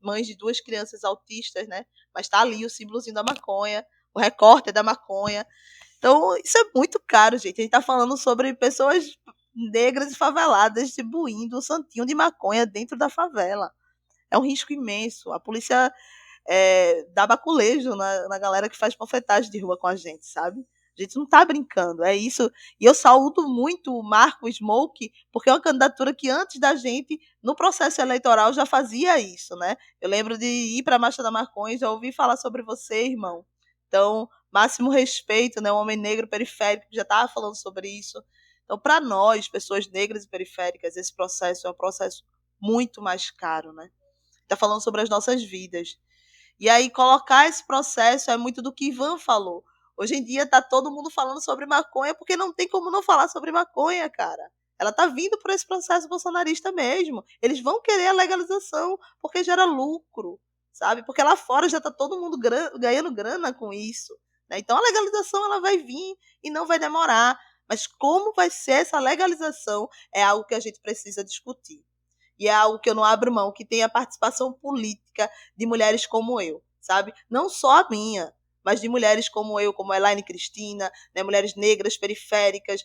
mães de duas crianças autistas, né? Mas tá ali o símbolozinho da maconha, o recorte é da maconha. Então, isso é muito caro, gente. A gente tá falando sobre pessoas negras e faveladas distribuindo um santinho de maconha dentro da favela. É um risco imenso. A polícia dá baculejo na galera que faz panfletagem de rua com a gente, sabe? A gente não tá brincando, é isso. E eu saúdo muito o Marco Smoke, porque é uma candidatura que antes da gente, no processo eleitoral, já fazia isso, né? Eu lembro de ir para a Marcha da Maconha e já ouvi falar sobre você, irmão. Então, máximo respeito, né? Um homem negro periférico que já estava falando sobre isso. Então, para nós, pessoas negras e periféricas, esse processo é um processo muito mais caro, né? Está falando sobre as nossas vidas. E aí, colocar esse processo é muito do que Ivan falou. Hoje em dia tá todo mundo falando sobre maconha, porque não tem como não falar sobre maconha, cara. Ela tá vindo por esse processo bolsonarista mesmo. Eles vão querer a legalização, porque gera lucro. sabe? Porque lá fora já está todo mundo ganhando grana com isso, né? Então a legalização ela vai vir e não vai demorar. Mas como vai ser essa legalização é algo que a gente precisa discutir. E é algo que eu não abro mão, que tem a participação política de mulheres como eu, sabe? Não só a minha, mas de mulheres como eu, como a Elaine Cristina, né? Mulheres negras periféricas,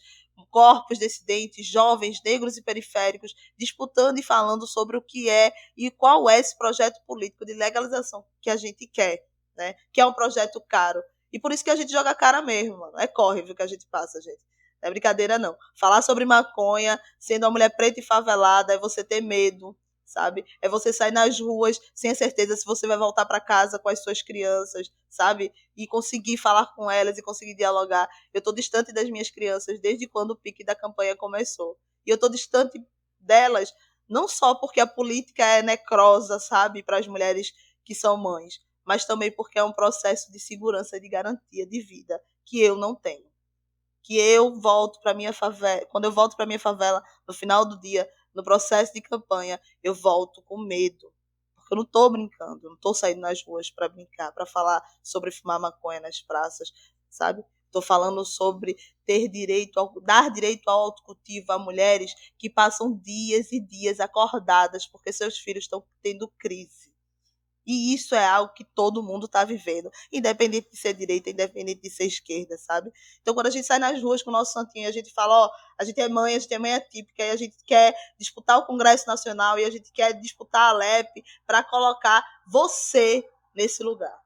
corpos dissidentes, jovens negros e periféricos, disputando e falando sobre o que é e qual é esse projeto político de legalização que a gente quer, né? Que é um projeto caro. E por isso que a gente joga cara mesmo, mano. É corre, viu, que a gente passa, gente. Não é brincadeira, não. Falar sobre maconha, sendo uma mulher preta e favelada, é você ter medo, sabe? É você sair nas ruas sem a certeza se você vai voltar para casa com as suas crianças, sabe? E conseguir falar com elas e conseguir dialogar. Eu estou distante das minhas crianças desde quando o pique da campanha começou. E eu estou distante delas não só porque a política é necrosa, sabe, para as mulheres que são mães, mas também porque é um processo de segurança e de garantia de vida que eu não tenho. Que eu volto para minha favela, quando eu volto para minha favela no final do dia, no processo de campanha, eu volto com medo. Porque eu não estou brincando, eu não estou saindo nas ruas para brincar, para falar sobre fumar maconha nas praças, sabe? Estou falando sobre dar direito ao autocultivo a mulheres que passam dias e dias acordadas porque seus filhos estão tendo crise. E isso é algo que todo mundo está vivendo, independente de ser direita, independente de ser esquerda, sabe? Então, quando a gente sai nas ruas com o nosso santinho, a gente fala, ó, a gente é mãe atípica, e a gente quer disputar o Congresso Nacional, e a gente quer disputar a LEP para colocar você nesse lugar.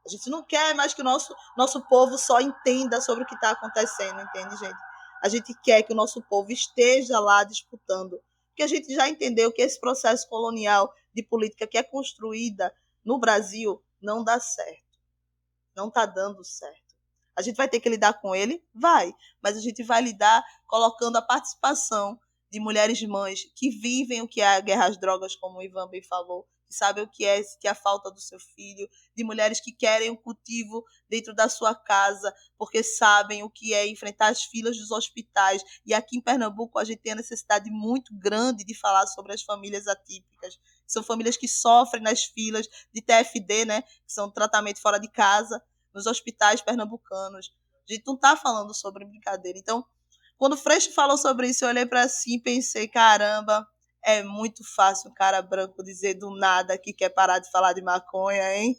A gente não quer mais que o nosso povo só entenda sobre o que está acontecendo, entende, gente? A gente quer que o nosso povo esteja lá disputando. Porque a gente já entendeu que esse processo colonial de política que é construída no Brasil não dá certo. Não está dando certo. A gente vai ter que lidar com ele? Vai. Mas a gente vai lidar colocando a participação de mulheres mães que vivem o que é a guerra às drogas, como o Ivan bem falou, que sabem o que é a falta do seu filho, de mulheres que querem um cultivo dentro da sua casa, porque sabem o que é enfrentar as filas dos hospitais. E aqui em Pernambuco a gente tem a necessidade muito grande de falar sobre as famílias atípicas. São famílias que sofrem nas filas de TFD, né, que são tratamento fora de casa, nos hospitais pernambucanos. A gente não está falando sobre brincadeira. Então, quando o Freixo falou sobre isso, eu olhei para si e pensei, caramba, é muito fácil um cara branco dizer do nada que quer parar de falar de maconha, hein?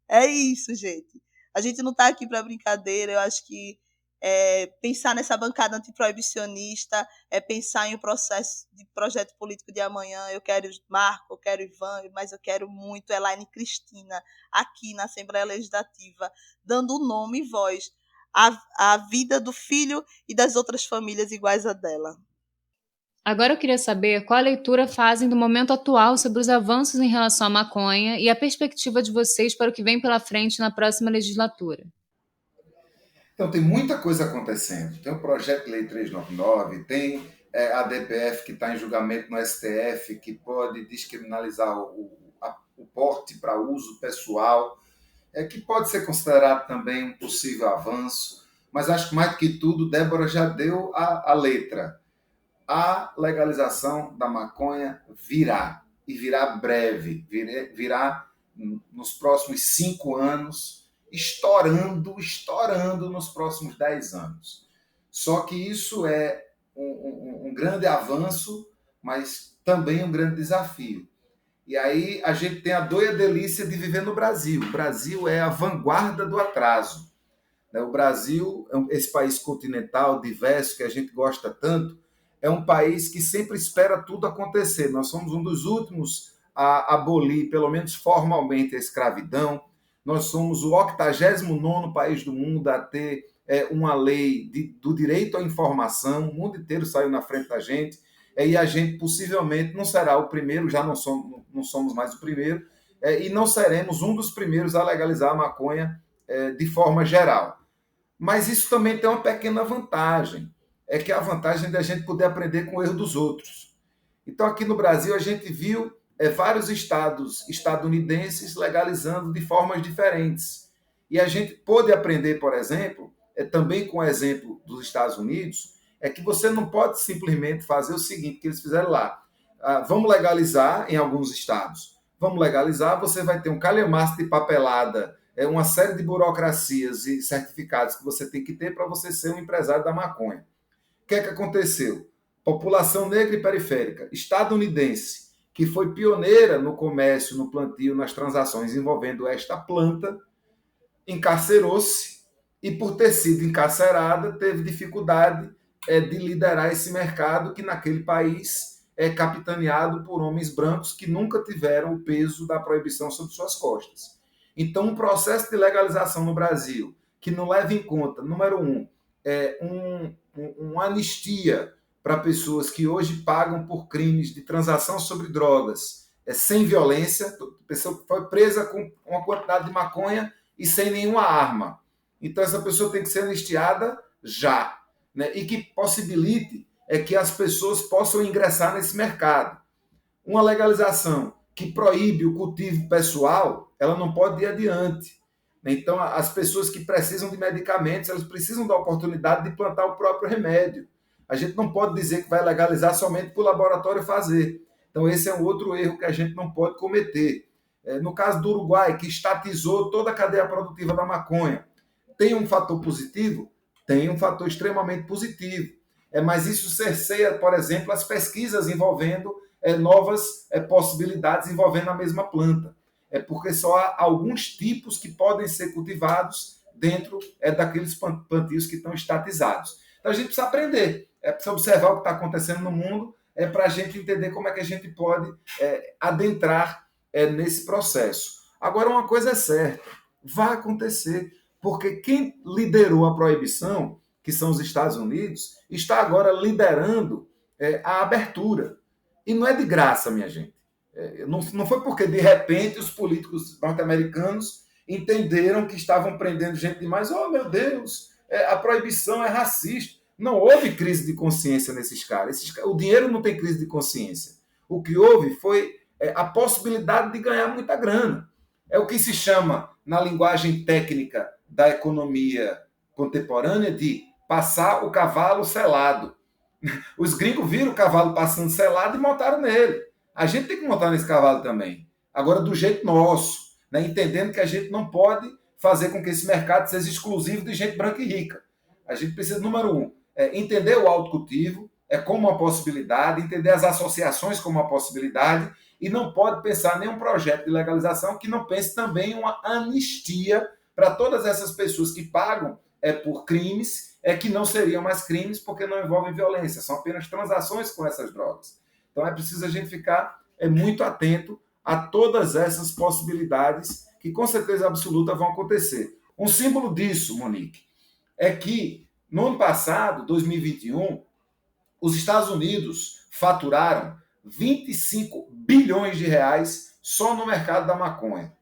É isso, gente. A gente não está aqui para brincadeira. Eu acho que pensar nessa bancada antiproibicionista é pensar em um processo de projeto político de amanhã. Eu quero Marco, eu quero Ivan, mas eu quero muito Elaine Cristina aqui na Assembleia Legislativa, dando nome e voz à vida do filho e das outras famílias iguais a dela. Agora eu queria saber qual a leitura fazem do momento atual sobre os avanços em relação à maconha e a perspectiva de vocês para o que vem pela frente na próxima legislatura. Então, tem muita coisa acontecendo. Tem o projeto de lei 399, tem a DPF que está em julgamento no STF, que pode descriminalizar o porte para uso pessoal, que pode ser considerado também um possível avanço. Mas acho que mais do que tudo, Débora já deu a letra. A legalização da maconha virá, e virá breve, virá nos próximos 5 anos, estourando nos próximos 10 anos. Só que isso é um grande avanço, mas também um grande desafio. E aí a gente tem a doida delícia de viver no Brasil. O Brasil é a vanguarda do atraso. O Brasil, esse país continental, diverso, que a gente gosta tanto, é um país que sempre espera tudo acontecer. Nós somos um dos últimos a abolir, pelo menos formalmente, a escravidão. Nós somos o 89º país do mundo a ter uma lei do direito à informação. O mundo inteiro saiu na frente da gente. E a gente possivelmente não será o primeiro, já não somos mais o primeiro, e não seremos um dos primeiros a legalizar a maconha de forma geral. Mas isso também tem uma pequena vantagem, que é a vantagem da gente poder aprender com o erro dos outros. Então, aqui no Brasil, a gente viu vários estados estadunidenses legalizando de formas diferentes. E a gente pôde aprender, por exemplo, também com o exemplo dos Estados Unidos, que você não pode simplesmente fazer o seguinte que eles fizeram lá. Vamos legalizar em alguns estados, vamos legalizar, você vai ter um calhamaço de papelada, uma série de burocracias e certificados que você tem que ter para você ser um empresário da maconha. O que é que aconteceu? População negra e periférica, estadunidense, que foi pioneira no comércio, no plantio, nas transações envolvendo esta planta, encarcerou-se e, por ter sido encarcerada, teve dificuldade de liderar esse mercado que naquele país é capitaneado por homens brancos que nunca tiveram o peso da proibição sobre suas costas. Então, um processo de legalização no Brasil que não leva em conta, número um, uma anistia para pessoas que hoje pagam por crimes de transação sobre drogas sem violência, a pessoa que foi presa com uma quantidade de maconha e sem nenhuma arma. Então, essa pessoa tem que ser anistiada já, né? E que possibilite que as pessoas possam ingressar nesse mercado. Uma legalização que proíbe o cultivo pessoal, ela não pode ir adiante. Então, as pessoas que precisam de medicamentos, elas precisam da oportunidade de plantar o próprio remédio. A gente não pode dizer que vai legalizar somente para o laboratório fazer. Então, esse é um outro erro que a gente não pode cometer. No caso do Uruguai, que estatizou toda a cadeia produtiva da maconha, tem um fator positivo? Tem um fator extremamente positivo. Mas isso cerceia, por exemplo, as pesquisas envolvendo novas possibilidades envolvendo a mesma planta. Porque só há alguns tipos que podem ser cultivados dentro daqueles plantios que estão estatizados. Então a gente precisa aprender, precisa observar o que está acontecendo no mundo para a gente entender como é que a gente pode adentrar nesse processo. Agora, uma coisa é certa, vai acontecer, porque quem liderou a proibição, que são os Estados Unidos, está agora liderando a abertura. E não é de graça, minha gente. Não foi porque, de repente, os políticos norte-americanos entenderam que estavam prendendo gente demais. Oh, meu Deus, a proibição é racista. Não houve crise de consciência nesses caras. O dinheiro não tem crise de consciência. O que houve foi a possibilidade de ganhar muita grana. É o que se chama, na linguagem técnica da economia contemporânea, de passar o cavalo selado. Os gringos viram o cavalo passando selado e montaram nele. A gente tem que montar nesse cavalo também. Agora, do jeito nosso, né? Entendendo que a gente não pode fazer com que esse mercado seja exclusivo de gente branca e rica. A gente precisa, número um, entender o autocultivo como uma possibilidade, entender as associações como uma possibilidade, e não pode pensar nenhum projeto de legalização que não pense também uma anistia para todas essas pessoas que pagam por crimes que não seriam mais crimes porque não envolvem violência, são apenas transações com essas drogas. Então é preciso a gente ficar muito atento a todas essas possibilidades que com certeza absoluta vão acontecer. Um símbolo disso, Monique, é que no ano passado, 2021, os Estados Unidos faturaram 25 bilhões de reais só no mercado da maconha.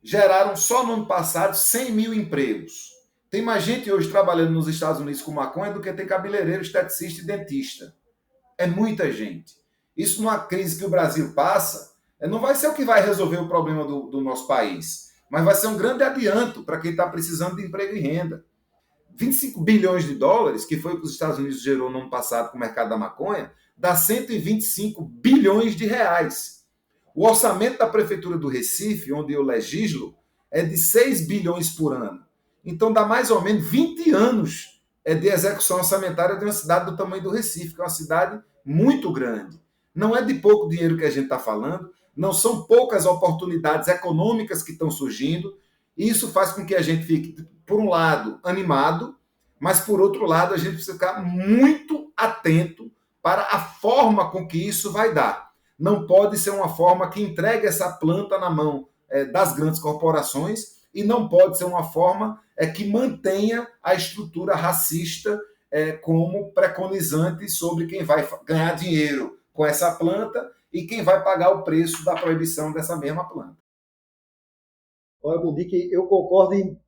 Geraram só no ano passado 100 mil empregos. Tem mais gente hoje trabalhando nos Estados Unidos com maconha do que tem cabeleireiro, esteticista e dentista. É muita gente. Isso numa crise que o Brasil passa, não vai ser o que vai resolver o problema do nosso país, mas vai ser um grande adianto para quem está precisando de emprego e renda. 25 bilhões de dólares, que foi o que os Estados Unidos gerou no ano passado com o mercado da maconha, dá 125 bilhões de reais. O orçamento da Prefeitura do Recife, onde eu legislo, é de 6 bilhões por ano. Então dá mais ou menos 20 anos de execução orçamentária de uma cidade do tamanho do Recife, que é uma cidade muito grande. Não é de pouco dinheiro que a gente está falando, não são poucas oportunidades econômicas que estão surgindo, e isso faz com que a gente fique, por um lado, animado, mas, por outro lado, a gente precisa ficar muito atento para a forma com que isso vai dar. Não pode ser uma forma que entregue essa planta na mão das grandes corporações e não pode ser uma forma que mantenha a estrutura racista como preconizante sobre quem vai ganhar dinheiro com essa planta e quem vai pagar o preço da proibição dessa mesma planta. Olha, Monique, eu concordo em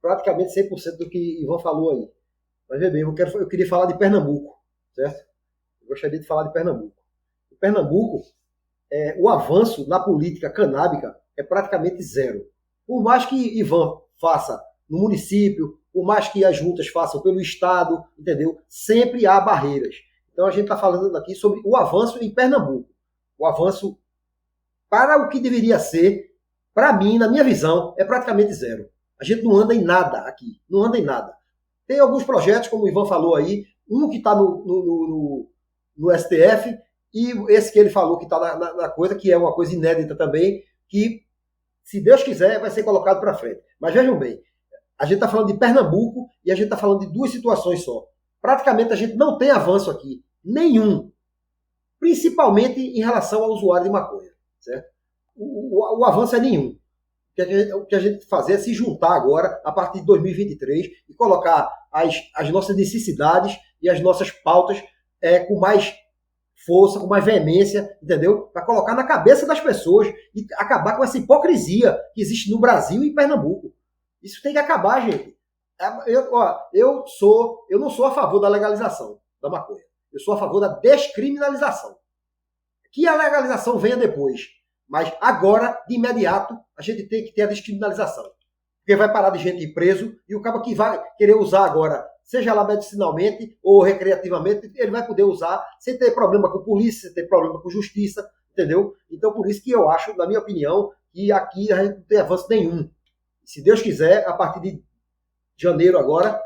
praticamente 100% do que Ivan falou aí. Mas, bem, eu queria falar de Pernambuco, certo? Eu gostaria de falar de Pernambuco. Em Pernambuco, o avanço na política canábica é praticamente zero. Por mais que Ivan faça no município, por mais que as juntas façam pelo Estado, entendeu? Sempre há barreiras. Então, a gente está falando aqui sobre o avanço em Pernambuco. O avanço para o que deveria ser, para mim, na minha visão, é praticamente zero. A gente não anda em nada aqui, não anda em nada. Tem alguns projetos, como o Ivan falou aí, um que está no STF, e esse que ele falou que está na coisa, que é uma coisa inédita também, que, se Deus quiser, vai ser colocado para frente. Mas vejam bem, a gente está falando de Pernambuco e a gente está falando de duas situações só. Praticamente a gente não tem avanço aqui, nenhum, principalmente em relação ao usuário de maconha, certo? O avanço é nenhum. O que a gente fazer é se juntar agora, a partir de 2023, e colocar as nossas necessidades e as nossas pautas com mais força, com mais veemência, entendeu? Para colocar na cabeça das pessoas e acabar com essa hipocrisia que existe no Brasil e em Pernambuco. Isso tem que acabar, gente. Eu não sou a favor da legalização da maconha. Eu sou a favor da descriminalização. Que a legalização venha depois. Mas agora, de imediato, a gente tem que ter a descriminalização. Porque vai parar de gente ir preso e o cara que vai querer usar agora, seja lá medicinalmente ou recreativamente, ele vai poder usar sem ter problema com polícia, sem ter problema com justiça, entendeu? Então, por isso que eu acho, na minha opinião, que aqui a gente não tem avanço nenhum. Se Deus quiser, a partir de janeiro agora,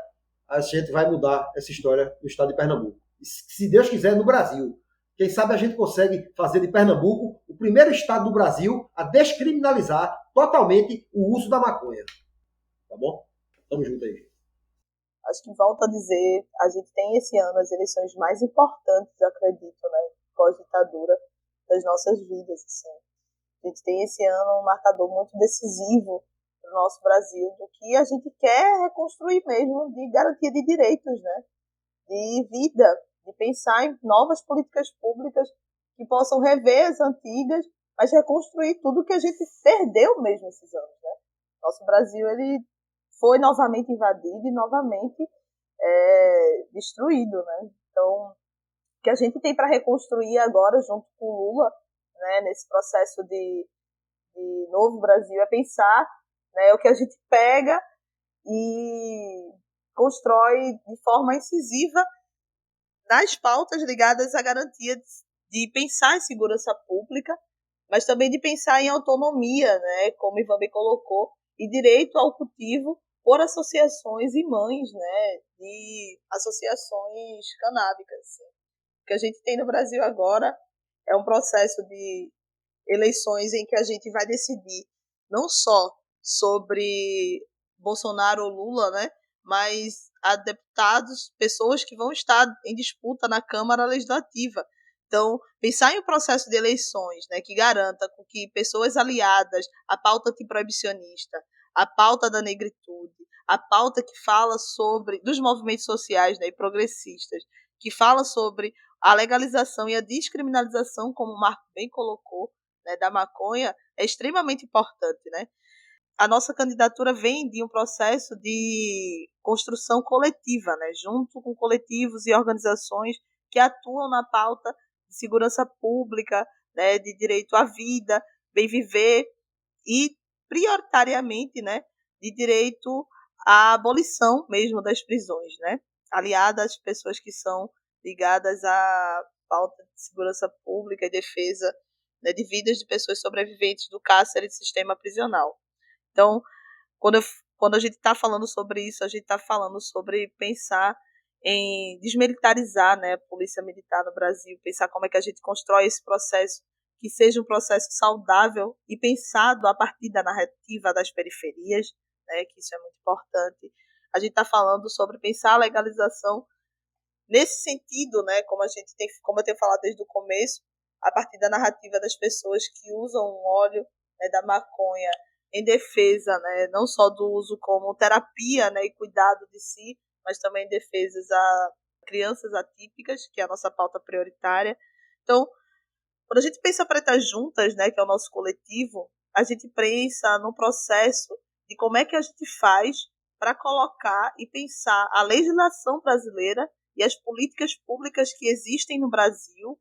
a gente vai mudar essa história no estado de Pernambuco. E se Deus quiser, no Brasil. Quem sabe a gente consegue fazer de Pernambuco o primeiro estado do Brasil a descriminalizar totalmente o uso da maconha. Tá bom? Tamo junto aí. Acho que, volto a dizer, a gente tem esse ano as eleições mais importantes, acredito, né, pós-ditadura das nossas vidas. Assim. A gente tem esse ano um marcador muito decisivo para o nosso Brasil, do que a gente quer reconstruir mesmo, de garantia de direitos, né, de vida, de pensar em novas políticas públicas que possam rever as antigas, mas reconstruir tudo que a gente perdeu mesmo esses anos, né? Nosso Brasil, ele foi novamente invadido e novamente destruído, né? Então, o que a gente tem para reconstruir agora, junto com o Lula, né, nesse processo de novo Brasil, é pensar, né, o que a gente pega e constrói de forma incisiva nas pautas ligadas à garantia de pensar em segurança pública, mas também de pensar em autonomia, né, como o Ivan bem colocou, e direito ao cultivo por associações e mães, né, de associações canábicas. O que a gente tem no Brasil agora é um processo de eleições em que a gente vai decidir não só sobre Bolsonaro ou Lula, né, mas a deputados, pessoas que vão estar em disputa na Câmara Legislativa. Então, pensar em um processo de eleições, né, que garanta com que pessoas aliadas à pauta antiproibicionista, à pauta da negritude, à pauta que fala sobre, dos movimentos sociais, né, e progressistas, que fala sobre a legalização e a descriminalização, como o Marco bem colocou, né, da maconha, é extremamente importante, né? A nossa candidatura vem de um processo de construção coletiva, né, junto com coletivos e organizações que atuam na pauta de segurança pública, né, de direito à vida, bem viver e, prioritariamente, né, de direito à abolição mesmo das prisões, né, aliada às pessoas que são ligadas à pauta de segurança pública e defesa, né, de vidas de pessoas sobreviventes do cárcere e do sistema prisional. Então, quando a gente está falando sobre isso, a gente está falando sobre pensar em desmilitarizar, né, a polícia militar no Brasil, pensar como é que a gente constrói esse processo que seja um processo saudável e pensado a partir da narrativa das periferias, né, que isso é muito importante. A gente está falando sobre pensar a legalização nesse sentido, né, como eu tenho falado desde o começo, a partir da narrativa das pessoas que usam o óleo, né, da maconha em defesa, né, não só do uso como terapia, né, e cuidado de si, mas também em defesas a crianças atípicas, que é a nossa pauta prioritária. Então, quando a gente pensa Pretas Juntas, né, que é o nosso coletivo, a gente pensa no processo de como é que a gente faz para colocar e pensar a legislação brasileira e as políticas públicas que existem no Brasil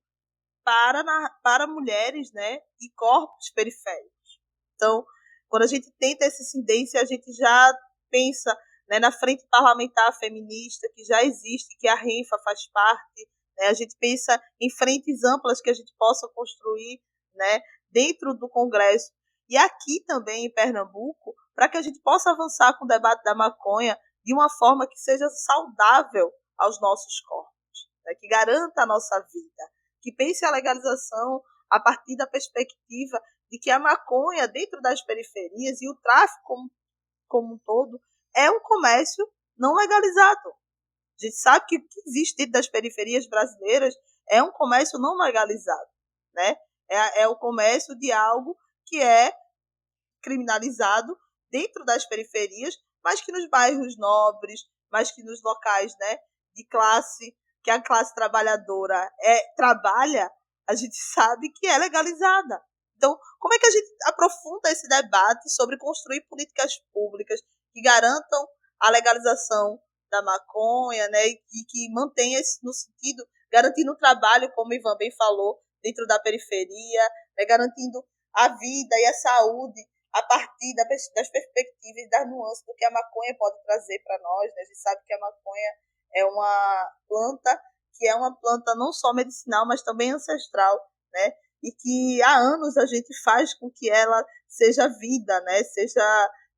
para mulheres, né, e corpos periféricos. Então, quando a gente tenta essa incidência, a gente já pensa, né, na frente parlamentar feminista, que já existe, que a RENFA faz parte, né, a gente pensa em frentes amplas que a gente possa construir, né, dentro do Congresso e aqui também em Pernambuco, para que a gente possa avançar com o debate da maconha de uma forma que seja saudável aos nossos corpos, né? Que garanta a nossa vida, que pense a legalização a partir da perspectiva de que a maconha dentro das periferias e o tráfico como um todo é um comércio não legalizado. A gente sabe que o que existe dentro das periferias brasileiras é um comércio não legalizado, né? É o comércio de algo que é criminalizado dentro das periferias, mas que nos bairros nobres, mas que nos locais, né, de classe, que a classe trabalhadora trabalha, a gente sabe que é legalizada. Então, como é que a gente aprofunda esse debate sobre construir políticas públicas que garantam a legalização da maconha, né, e que mantenha no sentido, garantindo o trabalho, como o Ivan bem falou, dentro da periferia, né, garantindo a vida e a saúde a partir das perspectivas e das nuances do que a maconha pode trazer para nós, né? A gente sabe que a maconha é uma planta que é uma planta não só medicinal, mas também ancestral, né? E que há anos a gente faz com que ela seja vida, né?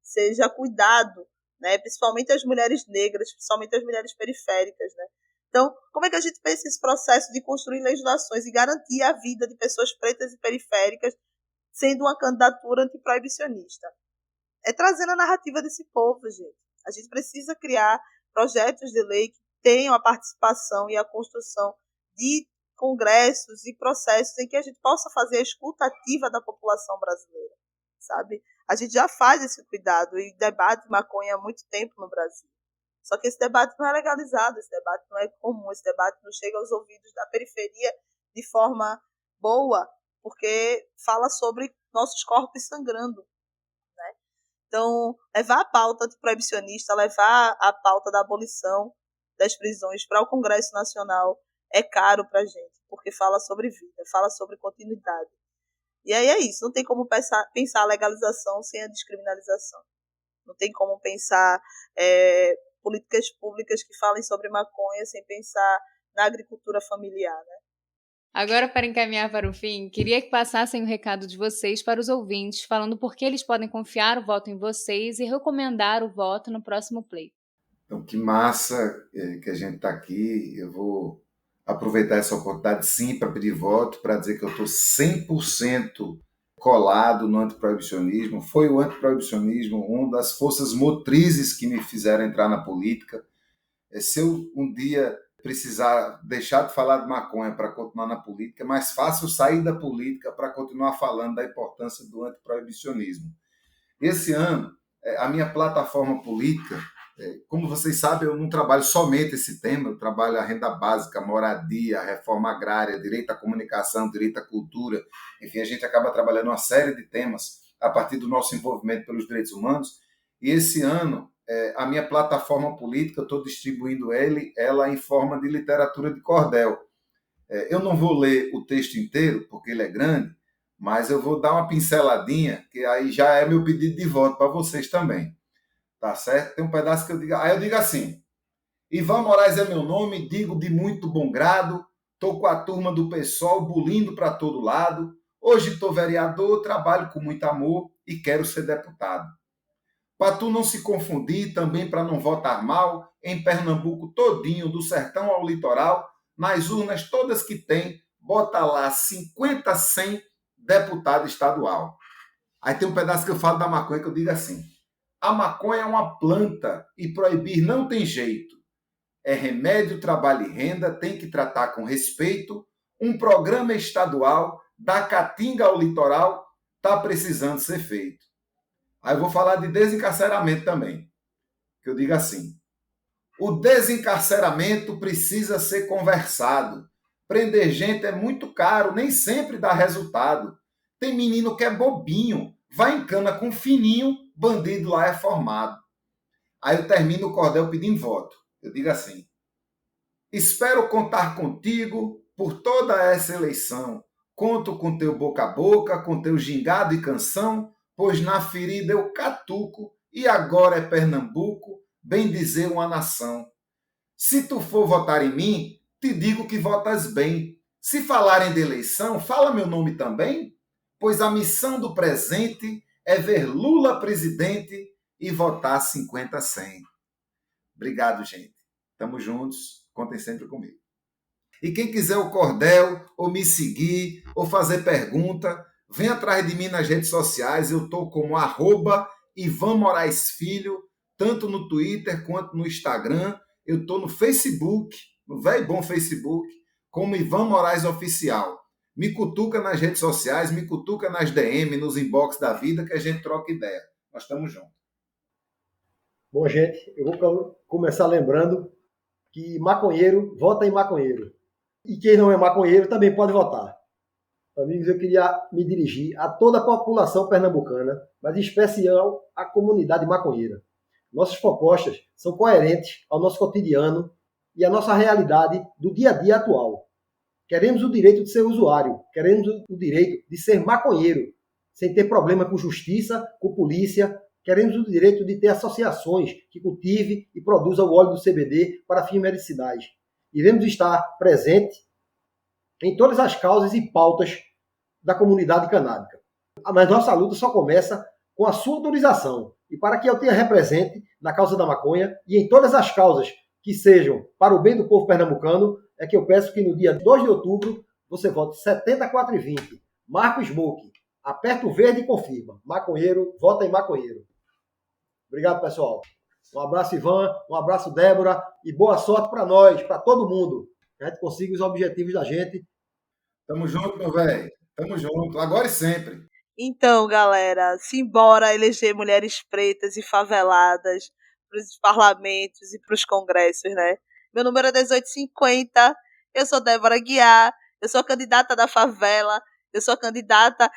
Seja cuidado, né? Principalmente as mulheres negras, principalmente as mulheres periféricas, né? Então, como é que a gente pensa esse processo de construir legislações e garantir a vida de pessoas pretas e periféricas sendo uma candidatura antiproibicionista? É trazendo a narrativa desse povo, gente. A gente precisa criar projetos de lei que tenham a participação e a construção de congressos e processos em que a gente possa fazer a escuta ativa da população brasileira, sabe? A gente já faz esse cuidado e debate maconha há muito tempo no Brasil. Só que esse debate não é legalizado, esse debate não é comum, esse debate não chega aos ouvidos da periferia de forma boa, porque fala sobre nossos corpos sangrando, né? Então, levar a pauta antiproibicionista, levar a pauta da abolição das prisões para o Congresso Nacional é caro para a gente, porque fala sobre vida, fala sobre continuidade. E aí é isso, não tem como pensar a legalização sem a descriminalização. Não tem como pensar políticas públicas que falem sobre maconha sem pensar na agricultura familiar, né? Agora, para encaminhar para o fim, queria que passassem o recado de vocês para os ouvintes, falando por que eles podem confiar o voto em vocês e recomendar o voto no próximo pleito. Então, que massa que a gente está aqui. Eu vou aproveitar essa oportunidade, sim, para pedir voto, para dizer que eu estou 100% colado no antiproibicionismo. Foi o antiproibicionismo uma das forças motrizes que me fizeram entrar na política. Se eu um dia precisar deixar de falar de maconha para continuar na política, é mais fácil sair da política para continuar falando da importância do antiproibicionismo. Esse ano, a minha plataforma política, como vocês sabem, eu não trabalho somente esse tema, eu trabalho a renda básica, a moradia, a reforma agrária, direito à comunicação, direito à cultura. Enfim, a gente acaba trabalhando uma série de temas a partir do nosso envolvimento pelos direitos humanos. E esse ano, a minha plataforma política, eu estou distribuindo ela em forma de literatura de cordel. Eu não vou ler o texto inteiro, porque ele é grande, mas eu vou dar uma pinceladinha, que aí já é meu pedido de voto para vocês também. Tá certo? Tem um pedaço que eu digo. Aí eu digo assim: Ivan Moraes é meu nome, digo de muito bom grado, estou com a turma do PSOL bulindo para todo lado. Hoje estou vereador, trabalho com muito amor e quero ser deputado. Para tu não se confundir, também para não votar mal, em Pernambuco todinho, do sertão ao litoral, nas urnas todas que tem, bota lá 50, 100 deputado estadual. Aí tem um pedaço que eu falo da maconha que eu digo assim: a maconha é uma planta e proibir não tem jeito. É remédio, trabalho e renda, tem que tratar com respeito. Um programa estadual, da Caatinga ao litoral, está precisando ser feito. Aí eu vou falar de desencarceramento também, que eu digo assim: o desencarceramento precisa ser conversado. Prender gente é muito caro, nem sempre dá resultado. Tem menino que é bobinho, vai em cana com fininho, bandido lá é formado. Aí eu termino o cordel pedindo voto. Eu digo assim: espero contar contigo por toda essa eleição. Conto com teu boca a boca, com teu gingado e canção, pois na ferida eu catuco e agora é Pernambuco, bem dizer uma nação. Se tu for votar em mim, te digo que votas bem. Se falarem de eleição, fala meu nome também, pois a missão do presente é ver Lula presidente e votar 50-100. Obrigado, gente. Tamo juntos. Contem sempre comigo. E quem quiser o cordel, ou me seguir, ou fazer pergunta, vem atrás de mim nas redes sociais. Eu estou como @Ivan Moraes Filho, tanto no Twitter quanto no Instagram. Eu estou no Facebook, no velho bom Facebook, como Ivan Moraes Oficial. Me cutuca nas redes sociais, me cutuca nas DM, nos inbox da vida, que a gente troca ideia. Nós estamos juntos. Bom, gente, eu vou começar lembrando que maconheiro vota em maconheiro. E quem não é maconheiro também pode votar. Amigos, eu queria me dirigir a toda a população pernambucana, mas em especial à comunidade maconheira. Nossas propostas são coerentes ao nosso cotidiano e à nossa realidade do dia a dia atual. Queremos o direito de ser usuário, queremos o direito de ser maconheiro, sem ter problema com justiça, com polícia. Queremos o direito de ter associações que cultive e produza o óleo do CBD para fins medicinais. Iremos estar presentes em todas as causas e pautas da comunidade canábica. Mas nossa luta só começa com a sua autorização. E para que eu tenha represente na causa da maconha e em todas as causas que sejam para o bem do povo pernambucano, é que eu peço que no dia 2 de outubro você vote 7420. Marco Smoke. Aperta o verde e confirma. Maconheiro, vota em maconheiro. Obrigado, pessoal. Um abraço, Ivan. Um abraço, Débora. E boa sorte para nós, para todo mundo. Que a gente consiga os objetivos da gente. Tamo junto, meu velho. Tamo junto. Agora e sempre. Então, galera, simbora eleger mulheres pretas e faveladas para os parlamentos e para os congressos, né? Meu número é 1850, eu sou Débora Guiar, eu sou candidata da favela, eu sou candidata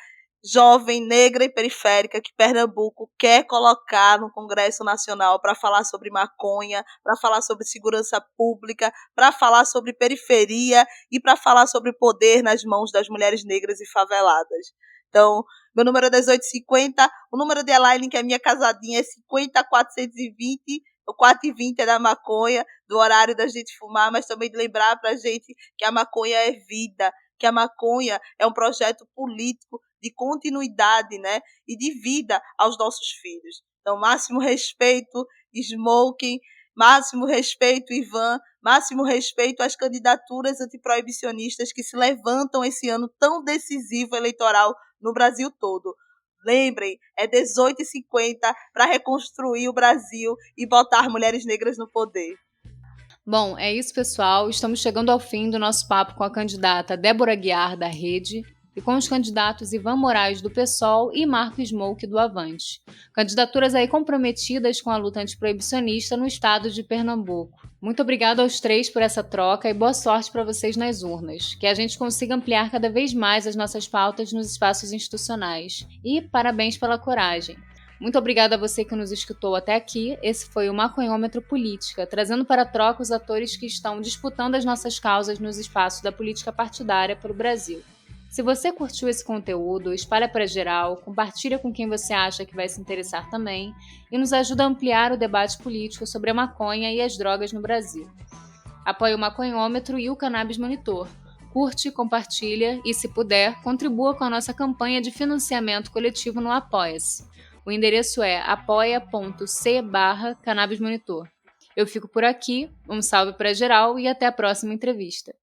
jovem, negra e periférica que Pernambuco quer colocar no Congresso Nacional para falar sobre maconha, para falar sobre segurança pública, para falar sobre periferia e para falar sobre poder nas mãos das mulheres negras e faveladas. Então, meu número é 1850, o número de Elaine, que é minha casadinha, é 50420, o 420 é da maconha, do horário da gente fumar, mas também de lembrar pra gente que a maconha é vida, que a maconha é um projeto político de continuidade, né, e de vida aos nossos filhos. Então, máximo respeito, Smoking, máximo respeito, Ivan, máximo respeito às candidaturas antiproibicionistas que se levantam esse ano tão decisivo eleitoral no Brasil todo. Lembrem, é 18h50 para reconstruir o Brasil e botar mulheres negras no poder. Bom, é isso, pessoal. Estamos chegando ao fim do nosso papo com a candidata Débora Guiar, da Rede, e com os candidatos Ivan Moraes, do PSOL, e Marco Smoke, do Avante. Candidaturas aí comprometidas com a luta antiproibicionista no estado de Pernambuco. Muito obrigada aos três por essa troca e boa sorte para vocês nas urnas. Que a gente consiga ampliar cada vez mais as nossas pautas nos espaços institucionais. E parabéns pela coragem. Muito obrigada a você que nos escutou até aqui. Esse foi o Maconhômetro Política, trazendo para a troca os atores que estão disputando as nossas causas nos espaços da política partidária para o Brasil. Se você curtiu esse conteúdo, espalha para geral, compartilha com quem você acha que vai se interessar também e nos ajuda a ampliar o debate político sobre a maconha e as drogas no Brasil. Apoie o Maconhômetro e o Cannabis Monitor. Curte, compartilha e, se puder, contribua com a nossa campanha de financiamento coletivo no Apoia-se. O endereço é apoia.c/Cannabis Monitor. Eu fico por aqui, um salve para geral e até a próxima entrevista.